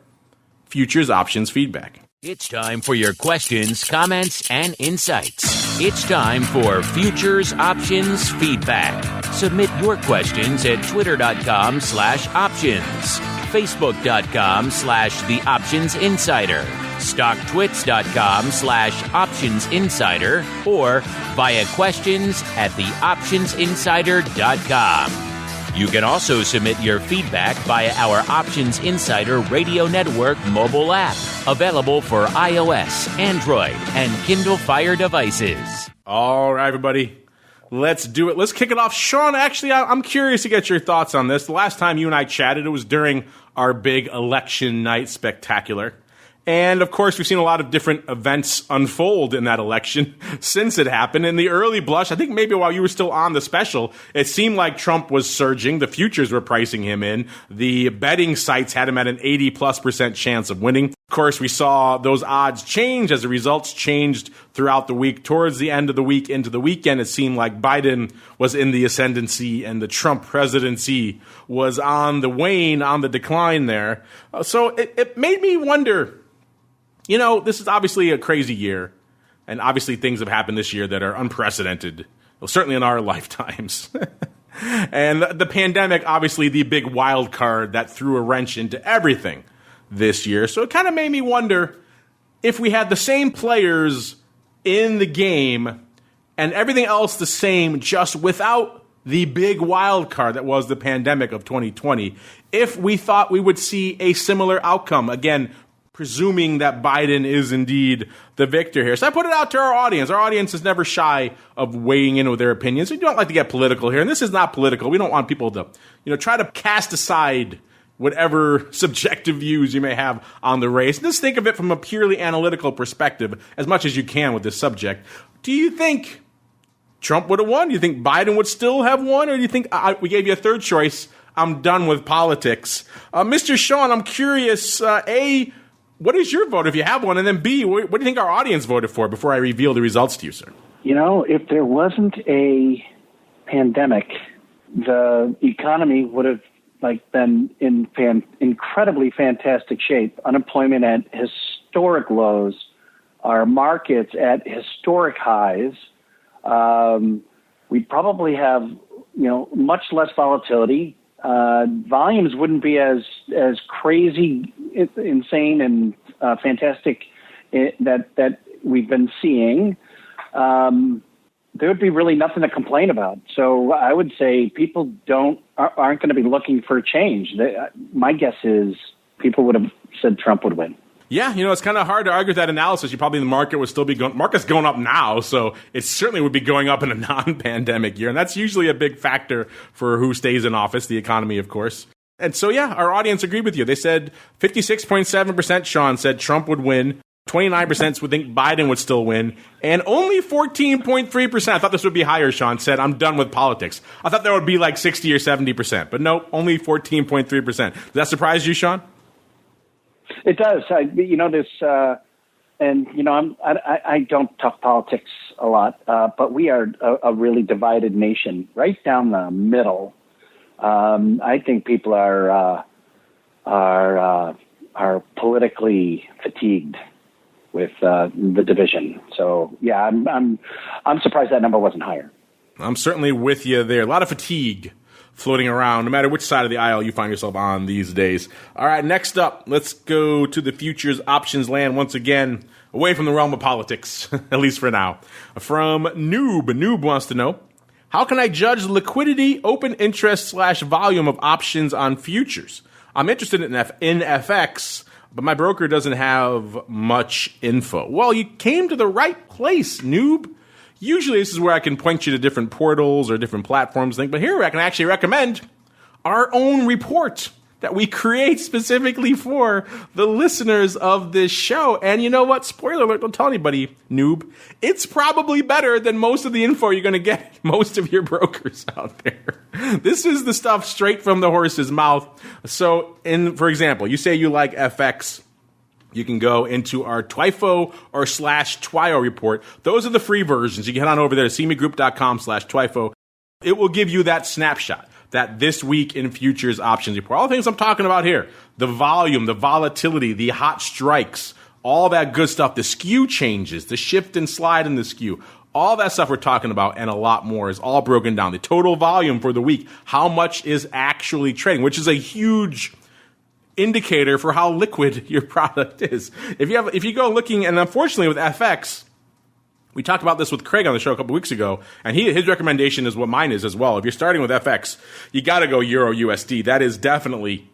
futures options feedback. It's time for your questions, comments, and insights. It's time for futures options feedback. Submit your questions at twitter.com/options, facebook.com/theoptionsinsider, stocktwits.com/optionsinsider or via questions at theoptionsinsider.com. You can also submit your feedback via our Options Insider Radio Network mobile app, available for iOS, Android, and Kindle Fire devices. All right, everybody. Let's do it. Let's kick it off. Sean, actually, I'm curious to get your thoughts on this. The last time you and I chatted, it was during our big election night spectacular. And, of course, we've seen a lot of different events unfold in that election since it happened. In the early blush, I think maybe while you were still on the special, it seemed like Trump was surging. The futures were pricing him in. The betting sites had him at an 80+% chance of winning. Of course, we saw those odds change as the results changed throughout the week. Towards the end of the week into the weekend, it seemed like Biden was in the ascendancy and the Trump presidency was on the wane, on the decline there. So it made me wonder, you know, this is obviously a crazy year, and obviously things have happened this year that are unprecedented, well, certainly in our lifetimes. And the pandemic, obviously the big wild card that threw a wrench into everything this year. So it kind of made me wonder if we had the same players in the game and everything else the same, just without the big wild card that was the pandemic of 2020, if we thought we would see a similar outcome. Again, presuming that Biden is indeed the victor here. So I put it out to our audience. Our audience is never shy of weighing in with their opinions. We don't like to get political here, and this is not political. We don't want people to, try to cast aside whatever subjective views you may have on the race. Just think of it from a purely analytical perspective as much as you can with this subject. Do you think Trump would have won? Do you think Biden would still have won? Or do you think we gave you a third choice? I'm done with politics. Mr. Sean, I'm curious, A, what is your vote if you have one? And then B, what do you think our audience voted for before I reveal the results to you, sir? If there wasn't a pandemic, the economy would have been in incredibly fantastic shape. Unemployment at historic lows, our markets at historic highs. We'd probably have, much less volatility. Volumes wouldn't be as crazy, insane, and fantastic that we've been seeing. There would be really nothing to complain about. So I would say people aren't going to be looking for change. My guess is people would have said Trump would win. Yeah, it's kind of hard to argue with that analysis. The market would still be going. Market's going up now, so it certainly would be going up in a non-pandemic year, and that's usually a big factor for who stays in office, the economy, of course. And so, yeah, our audience agreed with you. They said 56.7%, Sean, said Trump would win. 29% would think Biden would still win. And only 14.3%, I thought this would be higher, Sean, said, I'm done with politics. I thought there would be like 60 or 70%. But no, only 14.3%. Does that surprise you, Sean? It does. I don't talk politics a lot, but we are a really divided nation, right down the middle. I think people are politically fatigued with the division. So yeah, I'm surprised that number wasn't higher. I'm certainly with you there. A lot of fatigue floating around, no matter which side of the aisle you find yourself on these days. All right, next up, let's go to the futures options land once again, away from the realm of politics, at least for now. From Noob. Noob wants to know, how can I judge liquidity, open interest / volume of options on futures? I'm interested in FX, but my broker doesn't have much info. Well, you came to the right place, Noob. Usually this is where I can point you to different portals or different platforms, but here I can actually recommend our own report that we create specifically for the listeners of this show. And you know what? Spoiler alert, don't tell anybody, Noob. It's probably better than most of the info you're going to get at most of your brokers out there. This is the stuff straight from the horse's mouth. So, for example, you say you like FX. You can go into our TWIFO or /TWIO report. Those are the free versions. You can head on over there to cmegroup.com/TWIFO. It will give you that snapshot, that this week in futures options report. All the things I'm talking about here, the volume, the volatility, the hot strikes, all that good stuff, the skew changes, the shift and slide in the skew, all that stuff we're talking about and a lot more is all broken down. The total volume for the week, how much is actually trading, which is a huge indicator for how liquid your product is. If you go looking, and unfortunately with FX, we talked about this with Craig on the show a couple weeks ago, and his recommendation is what mine is as well. If you're starting with FX, you got to go Euro USD. That is definitely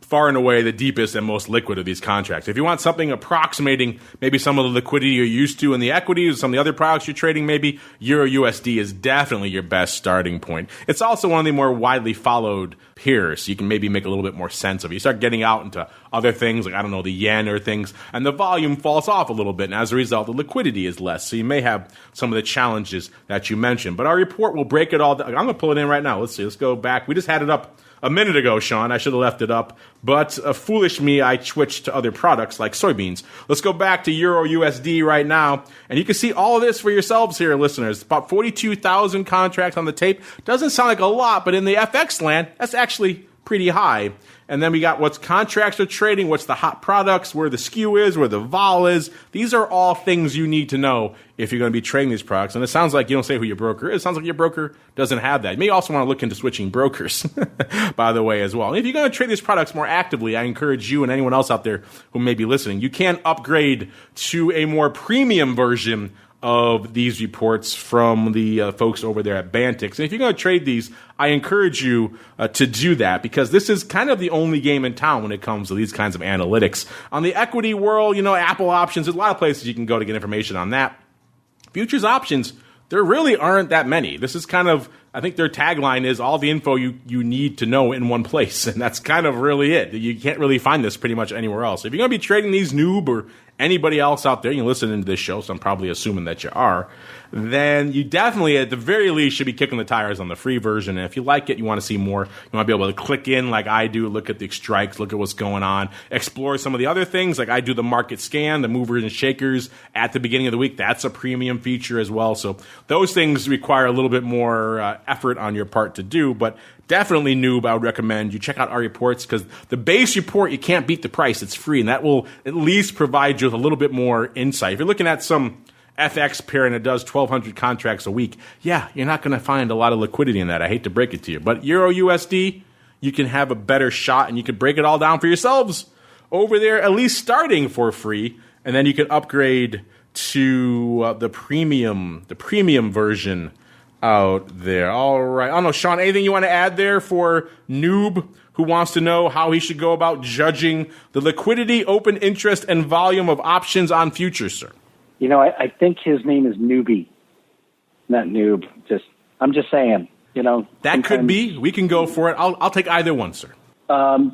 far and away the deepest and most liquid of these contracts. If you want something approximating maybe some of the liquidity you're used to in the equities, some of the other products you're trading, maybe Euro USD is definitely your best starting point. It's also one of the more widely followed pairs, so you can maybe make a little bit more sense of it. You start getting out into other things like, I don't know, the yen or things, and the volume falls off a little bit, and as a result, the liquidity is less. So you may have some of the challenges that you mentioned. But our report will break it all down. I'm going to pull it in right now. Let's see. Let's go back. We just had it up a minute ago, Sean. I should have left it up. But foolish me, I switched to other products like soybeans. Let's go back to Euro USD right now. And you can see all of this for yourselves here, listeners. About 42,000 contracts on the tape. Doesn't sound like a lot, but in the FX land, that's actually pretty high. And then we got what's contracts are trading, what's the hot products, where the skew is, where the vol is. These are all things you need to know if you're going to be trading these products. And it sounds like you don't say who your broker is. It sounds like your broker doesn't have that. You may also want to look into switching brokers, by the way, as well. And if you're going to trade these products more actively, I encourage you and anyone else out there who may be listening, you can upgrade to a more premium version of these reports from the folks over there at Bantix. And if you're going to trade these, I encourage you to do that, because this is kind of the only game in town when it comes to these kinds of analytics. On the equity world, Apple options, there's a lot of places you can go to get information on that. Futures options, there really aren't that many. This is kind of, I think their tagline is all the info you need to know in one place, and that's kind of really it. You can't really find this pretty much anywhere else. If you're going to be trading these noob or anybody else out there, you listen to this show, so I'm probably assuming that you are, then you definitely, at the very least, should be kicking the tires on the free version. And if you like it, you want to see more, you want to be able to click in like I do, look at the strikes, look at what's going on, explore some of the other things, like I do the market scan, the movers and shakers at the beginning of the week. That's a premium feature as well. So those things require a little bit more effort on your part to do, but definitely noob, I would recommend you check out our reports, because the base report, you can't beat the price. It's free, and that will at least provide you with a little bit more insight. If you're looking at some FX pair and it does 1,200 contracts a week, yeah, you're not going to find a lot of liquidity in that. I hate to break it to you. But Euro USD, you can have a better shot, and you can break it all down for yourselves over there, at least starting for free, and then you can upgrade to the premium version out there. All right. I don't know, Sean, anything you want to add there for noob who wants to know how he should go about judging the liquidity, open interest, and volume of options on futures, sir? I think his name is Newbie, not Noob. I'm just saying, That could be. We can go for it. I'll take either one, sir.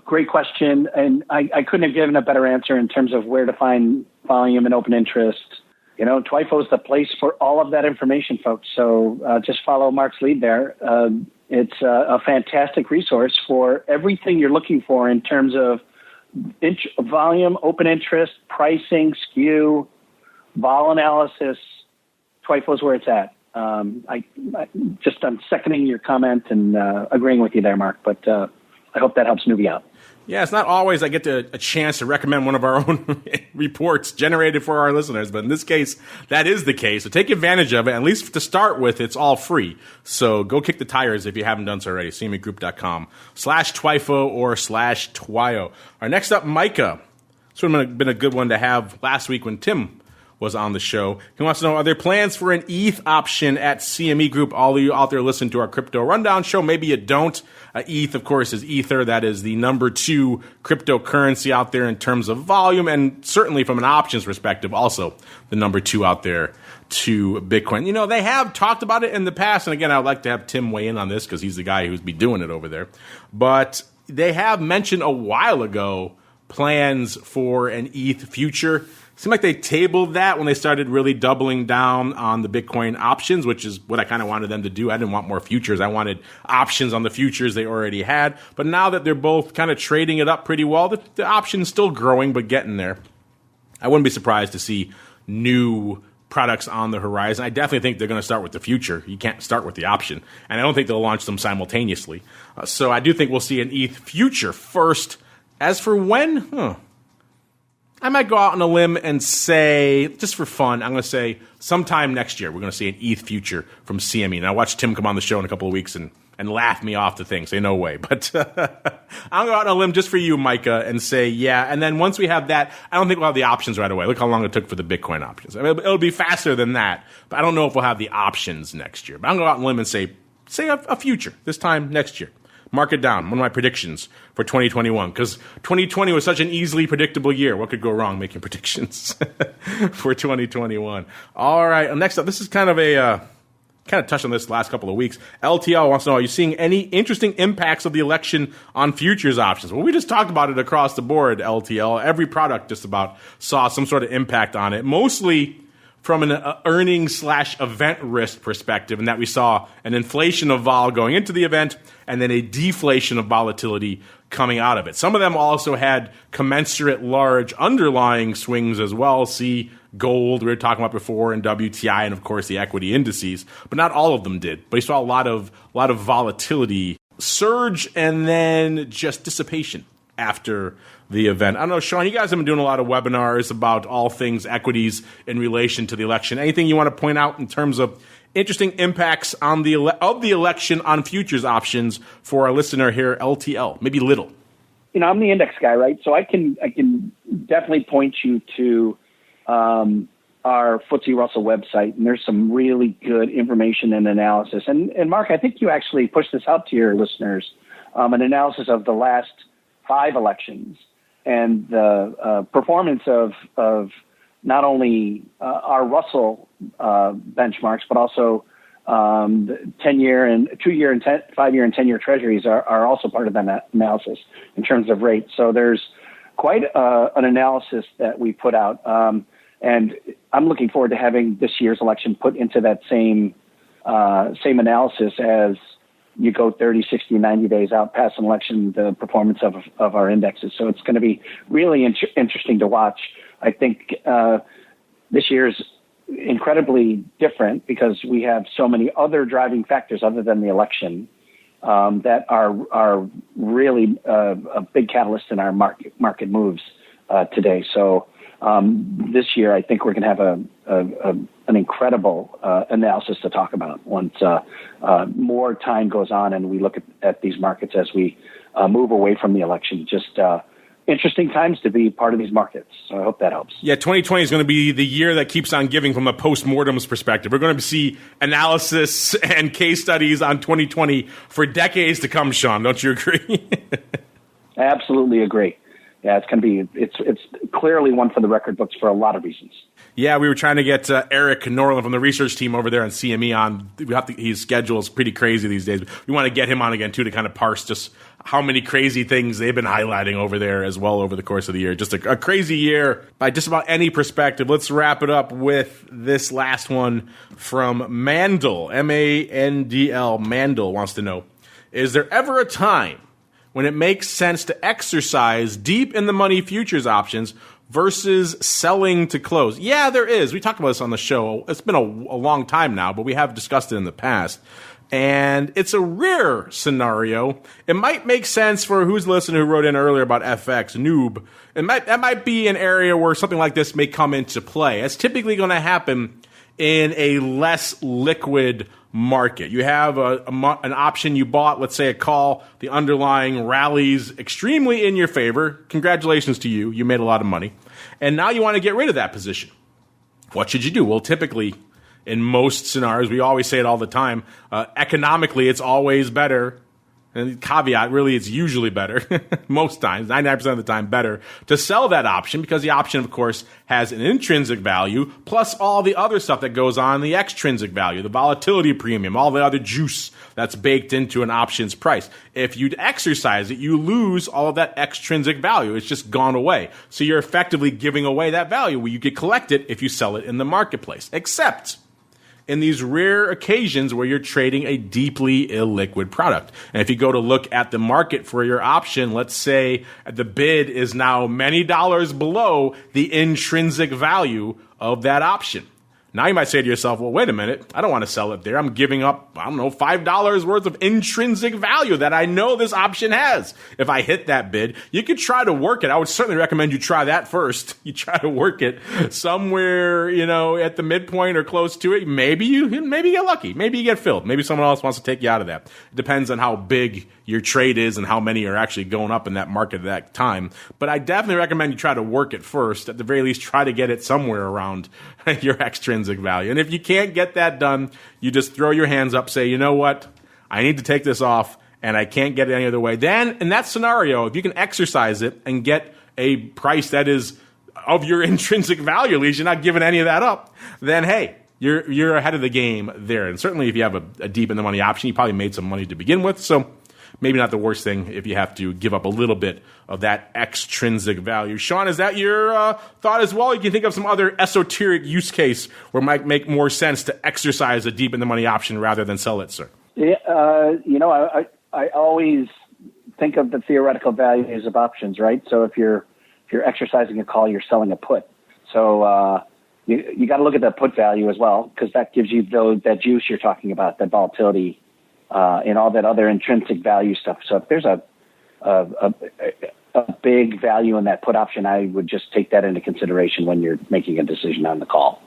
Great question. And I couldn't have given a better answer in terms of where to find volume and open interest. TWIFO is the place for all of that information, folks. So just follow Mark's lead there. It's a fantastic resource for everything you're looking for in terms of volume, open interest, pricing, skew, vol analysis. TWIFO is where it's at. I'm seconding your comment and agreeing with you there, Mark. But I hope that helps newbie out. Yeah, it's not always I get a chance to recommend one of our own reports generated for our listeners, but in this case, that is the case. So take advantage of it. At least to start with, it's all free. So go kick the tires if you haven't done so already. CMEgroup.com/TWIFO or /TWIO. Our next up, Micah. This would have been a good one to have last week when Tim was on the show. He wants to know, are there plans for an ETH option at CME Group? All of you out there listen to our Crypto Rundown show, maybe you don't. ETH, of course, is Ether. That is the number 2 cryptocurrency out there in terms of volume, and certainly from an options perspective, also the number 2 out there to Bitcoin. They have talked about it in the past, and again, I'd like to have Tim weigh in on this because he's the guy who's be doing it over there. But they have mentioned a while ago plans for an ETH future. Seemed like they tabled that when they started really doubling down on the Bitcoin options, which is what I kind of wanted them to do. I didn't want more futures. I wanted options on the futures they already had. But now that they're both kind of trading it up pretty well, the option's still growing, but getting there. I wouldn't be surprised to see new products on the horizon. I definitely think they're going to start with the future. You can't start with the option. And I don't think they'll launch them simultaneously. So I do think we'll see an ETH future first. As for when, I might go out on a limb and say, just for fun, I'm going to say sometime next year we're going to see an ETH future from CME. And I watched Tim come on the show in a couple of weeks and laugh me off the thing, say no way. But I'll go out on a limb just for you, Micah, and say yeah. And then once we have that, I don't think we'll have the options right away. Look how long it took for the Bitcoin options. I mean, it'll be faster than that, but I don't know if we'll have the options next year. But I'll go out on a limb and say a future this time next year. Mark it down. One of my predictions for 2021, because 2020 was such an easily predictable year. What could go wrong making predictions for 2021? All right. Next up, this is kind of touched on this last couple of weeks. LTL wants to know, are you seeing any interesting impacts of the election on futures options? Well, we just talked about it across the board, LTL. Every product just about saw some sort of impact on it, mostly from an earnings/event risk perspective, in that we saw an inflation of vol going into the event and then a deflation of volatility coming out of it. Some of them also had commensurate large underlying swings as well. See gold, we were talking about before, and WTI, and of course the equity indices, but not all of them did. But you saw a lot of volatility surge and then just dissipation after the event. I don't know, Sean, you guys have been doing a lot of webinars about all things equities in relation to the election. Anything you want to point out in terms of interesting impacts on the election on futures options for our listener here, LTL? Maybe little. I'm the index guy, right? So I can definitely point you to our FTSE Russell website, and there's some really good information and analysis. And Mark, I think you actually pushed this out to your listeners, an analysis of the last 5 elections and the performance of not only our Russell benchmarks, but also 10-year and 2-year and 5-year and 10-year treasuries are also part of that analysis in terms of rates. So there's quite an analysis that we put out. And I'm looking forward to having this year's election put into that same analysis as you go 30, 60, 90 days out past an election, the performance of our indexes. So it's going to be really interesting to watch. I think this year's incredibly different because we have so many other driving factors other than the election that are really a big catalyst in our market moves today. So this year, I think we're going to have an incredible analysis to talk about once more time goes on and we look at these markets as we move away from the election. Just interesting times to be part of these markets. So I hope that helps. Yeah, 2020 is going to be the year that keeps on giving from a post-mortem's perspective. We're going to see analysis and case studies on 2020 for decades to come, Sean. Don't you agree? I absolutely agree. Yeah, it's going to be, it's clearly one for the record books for a lot of reasons. Yeah, we were trying to get Eric Norland from the research team over there on CME on. His schedule is pretty crazy these days. We want to get him on again, too, to kind of parse just how many crazy things they've been highlighting over there as well over the course of the year. Just a crazy year by just about any perspective. Let's wrap it up with this last one from Mandel, M-A-N-D-L. Mandel wants to know, is there ever a time when it makes sense to exercise deep in the money futures options versus selling to close? Yeah, there is. We talked about this on the show. It's been a long time now, but we have discussed it in the past. And it's a rare scenario. It might make sense for who's listening who wrote in earlier about FX, noob. That might be an area where something like this may come into play. It's typically going to happen in a less liquid market. You have an option you bought, let's say a call, the underlying rallies extremely in your favor. Congratulations to you. You made a lot of money. And now you want to get rid of that position. What should you do? Well, typically, in most scenarios, we always say it all the time, economically, it's always better. And caveat, really, it's usually better, most times, 99% of the time better, to sell that option because the option, of course, has an intrinsic value plus all the other stuff that goes on, the extrinsic value, the volatility premium, all the other juice that's baked into an option's price. If you exercise it, you lose all of that extrinsic value. It's just gone away. So you're effectively giving away that value where you could collect it if you sell it in the marketplace. Except in these rare occasions where you're trading a deeply illiquid product. And if you go to look at the market for your option, let's say the bid is now many dollars below the intrinsic value of that option. Now you might say to yourself, well, wait a minute. I don't want to sell it there. I'm giving up, $5 worth of intrinsic value that I know this option has. If I hit that bid, you could try to work it. I would certainly recommend you try that first. You try to work it somewhere, at the midpoint or close to it. Maybe you get lucky. Maybe you get filled. Maybe someone else wants to take you out of that. It depends on how big your trade is and how many are actually going up in that market at that time. But I definitely recommend you try to work it first. At the very least, try to get it somewhere around your extrinsic value. And if you can't get that done, you just throw your hands up, say, you know what? I need to take this off and I can't get it any other way. Then in that scenario, if you can exercise it and get a price that is of your intrinsic value, at least you're not giving any of that up, then hey, you're ahead of the game there. And certainly if you have a deep in the money option, you probably made some money to begin with. So maybe not the worst thing if you have to give up a little bit of that extrinsic value. Sean, is that your thought as well? You can think of some other esoteric use case where it might make more sense to exercise a deep in the money option rather than sell it, sir. Yeah, I always think of the theoretical values of options, right? So if you're exercising a call, you're selling a put. So you got to look at the put value as well, because that gives you that juice you're talking about, that volatility, and all that other intrinsic value stuff. So if there's a big value in that put option, I would just take that into consideration when you're making a decision on the call.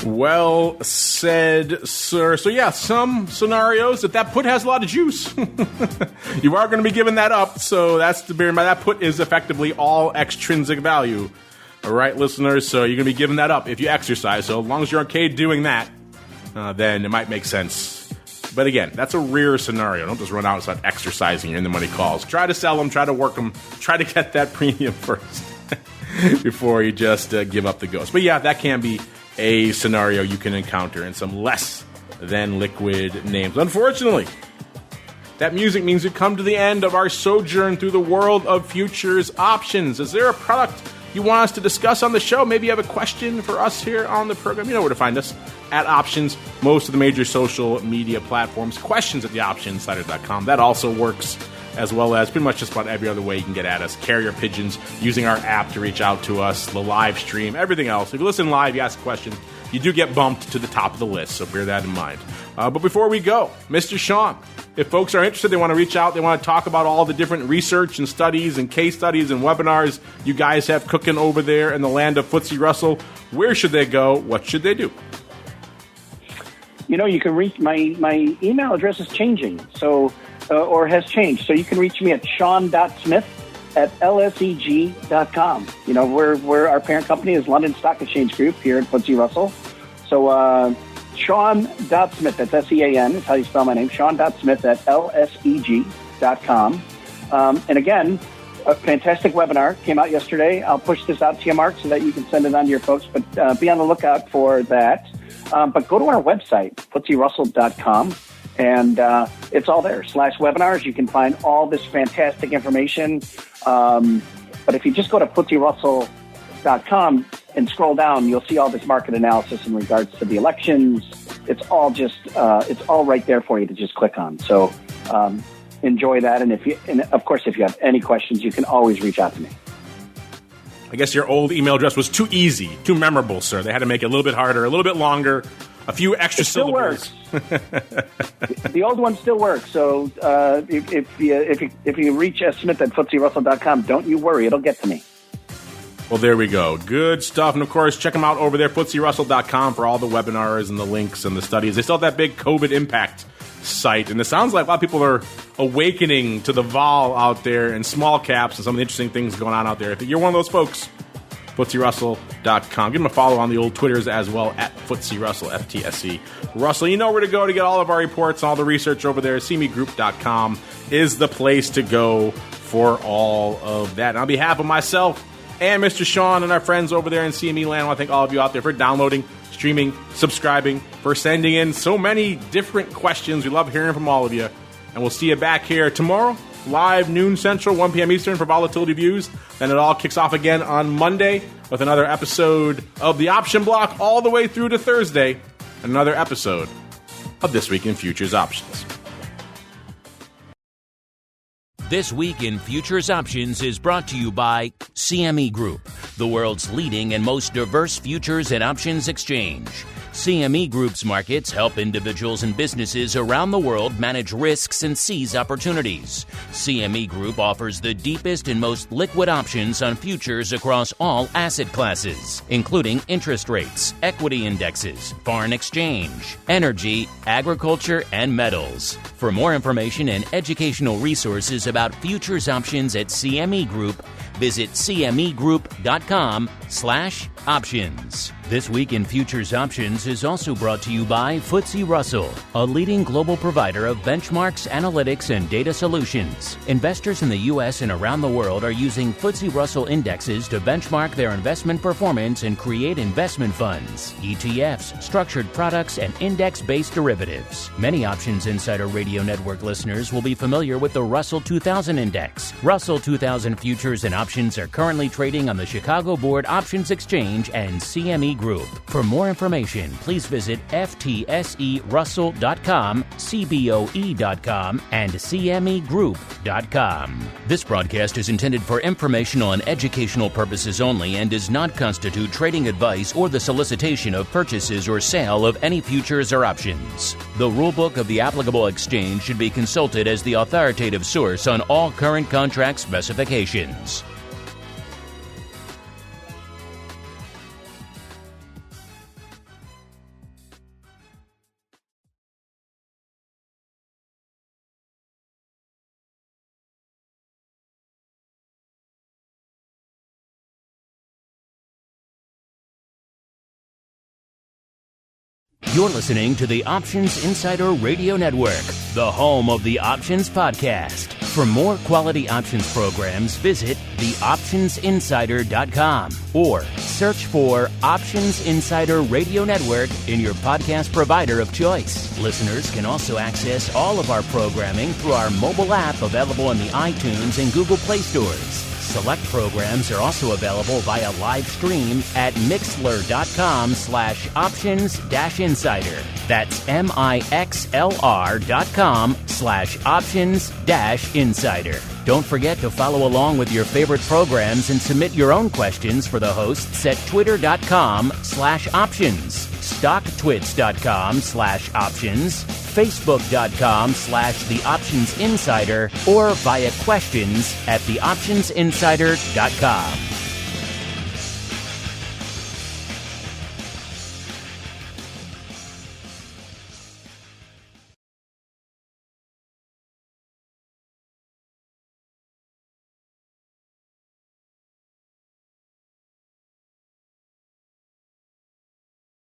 Well said, sir. So yeah, some scenarios that put has a lot of juice. You are going to be giving that up, so that's to bear in mind. That put is effectively all extrinsic value. All right, listeners, so you're going to be giving that up if you exercise. So as long as you're okay doing that, then it might make sense. But again, that's a rare scenario. Don't just run out and start exercising your in the money calls. Try to sell them, try to work them, try to get that premium first before you just give up the ghost. But yeah, that can be a scenario you can encounter in some less than liquid names. Unfortunately, that music means we've come to the end of our sojourn through the world of futures options. Is there a product you want us to discuss on the show? Maybe you have a question for us here on the program. You know where to find us, at Options, most of the major social media platforms. Questions at theoptionsinsider.com. That also works, as well as pretty much just about every other way you can get at us. Carrier pigeons, using our app to reach out to us, the live stream, everything else. If you listen live, you ask a question, you do get bumped to the top of the list, so bear that in mind. But before we go, Mr. Sean, if folks are interested, they want to reach out, they want to talk about all the different research and studies and case studies and webinars you guys have cooking over there in the land of FTSE Russell, where should they go? What should they do? You can reach my email address is changing, so or has changed. So you can reach me at sean.smith@lseg.com. We're our parent company is London Stock Exchange Group here at FTSE Russell. So Sean.Smith, that's S-E-A-N, is how you spell my name, Sean.Smith@lseg.com. And again, a fantastic webinar came out yesterday. I'll push this out to you, Mark, so that you can send it on to your folks, but be on the lookout for that. But go to our website, FTSERussell.com, and it's all there, /webinars. You can find all this fantastic information. But if you just go to FTSERussell.com and scroll down, you'll see all this market analysis in regards to the elections. It's all it's all right there for you to just click on. So enjoy that. And of course, if you have any questions, you can always reach out to me. I guess your old email address was too easy, too memorable, sir. They had to make it a little bit harder, a little bit longer, a few extra syllables. It still works. The old one still works. So if you reach Smith at FTSERussell.com, don't you worry, it'll get to me. Well, there we go. Good stuff. And, of course, check them out over there, FTSERussell.com, for all the webinars and the links and the studies. They still have that big COVID impact site, and it sounds like a lot of people are awakening to the vol out there in small caps and some of the interesting things going on out there. If you're one of those folks, FTSERussell.com. Give them a follow on the old Twitters as well, at FTSE Russell, FTSE Russell. You know where to go to get all of our reports and all the research over there. CMEgroup.com is the place to go for all of that. And on behalf of myself and Mr. Sean and our friends over there in CME land, I want to thank all of you out there for downloading, streaming, subscribing, for sending in so many different questions. We love hearing from all of you. And we'll see you back here tomorrow, live noon Central, 1 p.m. Eastern for Volatility Views. Then it all kicks off again on Monday with another episode of the Option Block all the way through to Thursday. Another episode of This Week in Futures Options. This Week in Futures Options is brought to you by CME Group, the world's leading and most diverse futures and options exchange. CME Group's markets help individuals and businesses around the world manage risks and seize opportunities. CME Group offers the deepest and most liquid options on futures across all asset classes, including interest rates, equity indexes, foreign exchange, energy, agriculture, and metals. For more information and educational resources about futures options at CME Group, visit cmegroup.com/options. This Week in Futures Options is also brought to you by FTSE Russell, a leading global provider of benchmarks, analytics, and data solutions. Investors in the U.S. and around the world are using FTSE Russell indexes to benchmark their investment performance and create investment funds, ETFs, structured products, and index-based derivatives. Many Options Insider Radio Network listeners will be familiar with the Russell 2000 Index. Russell 2000 futures and options are currently trading on the Chicago Board Options Exchange and CME Group. For more information, please visit ftserussell.com, cboe.com, and cmegroup.com. This broadcast is intended for informational and educational purposes only and does not constitute trading advice or the solicitation of purchases or sale of any futures or options. The rulebook of the applicable exchange should be consulted as the authoritative source on all current contract specifications. You're listening to the Options Insider Radio Network, the home of the Options Podcast. For more quality options programs, visit theoptionsinsider.com or search for Options Insider Radio Network in your podcast provider of choice. Listeners can also access all of our programming through our mobile app available in the iTunes and Google Play stores. Select programs are also available via live stream at mixlr.com/options-insider. That's mixlr.com/options-insider. Don't forget to follow along with your favorite programs and submit your own questions for the hosts at twitter.com/options, stocktwits.com/options, facebook.com/theoptionsinsider, or via questions at theoptionsinsider.com.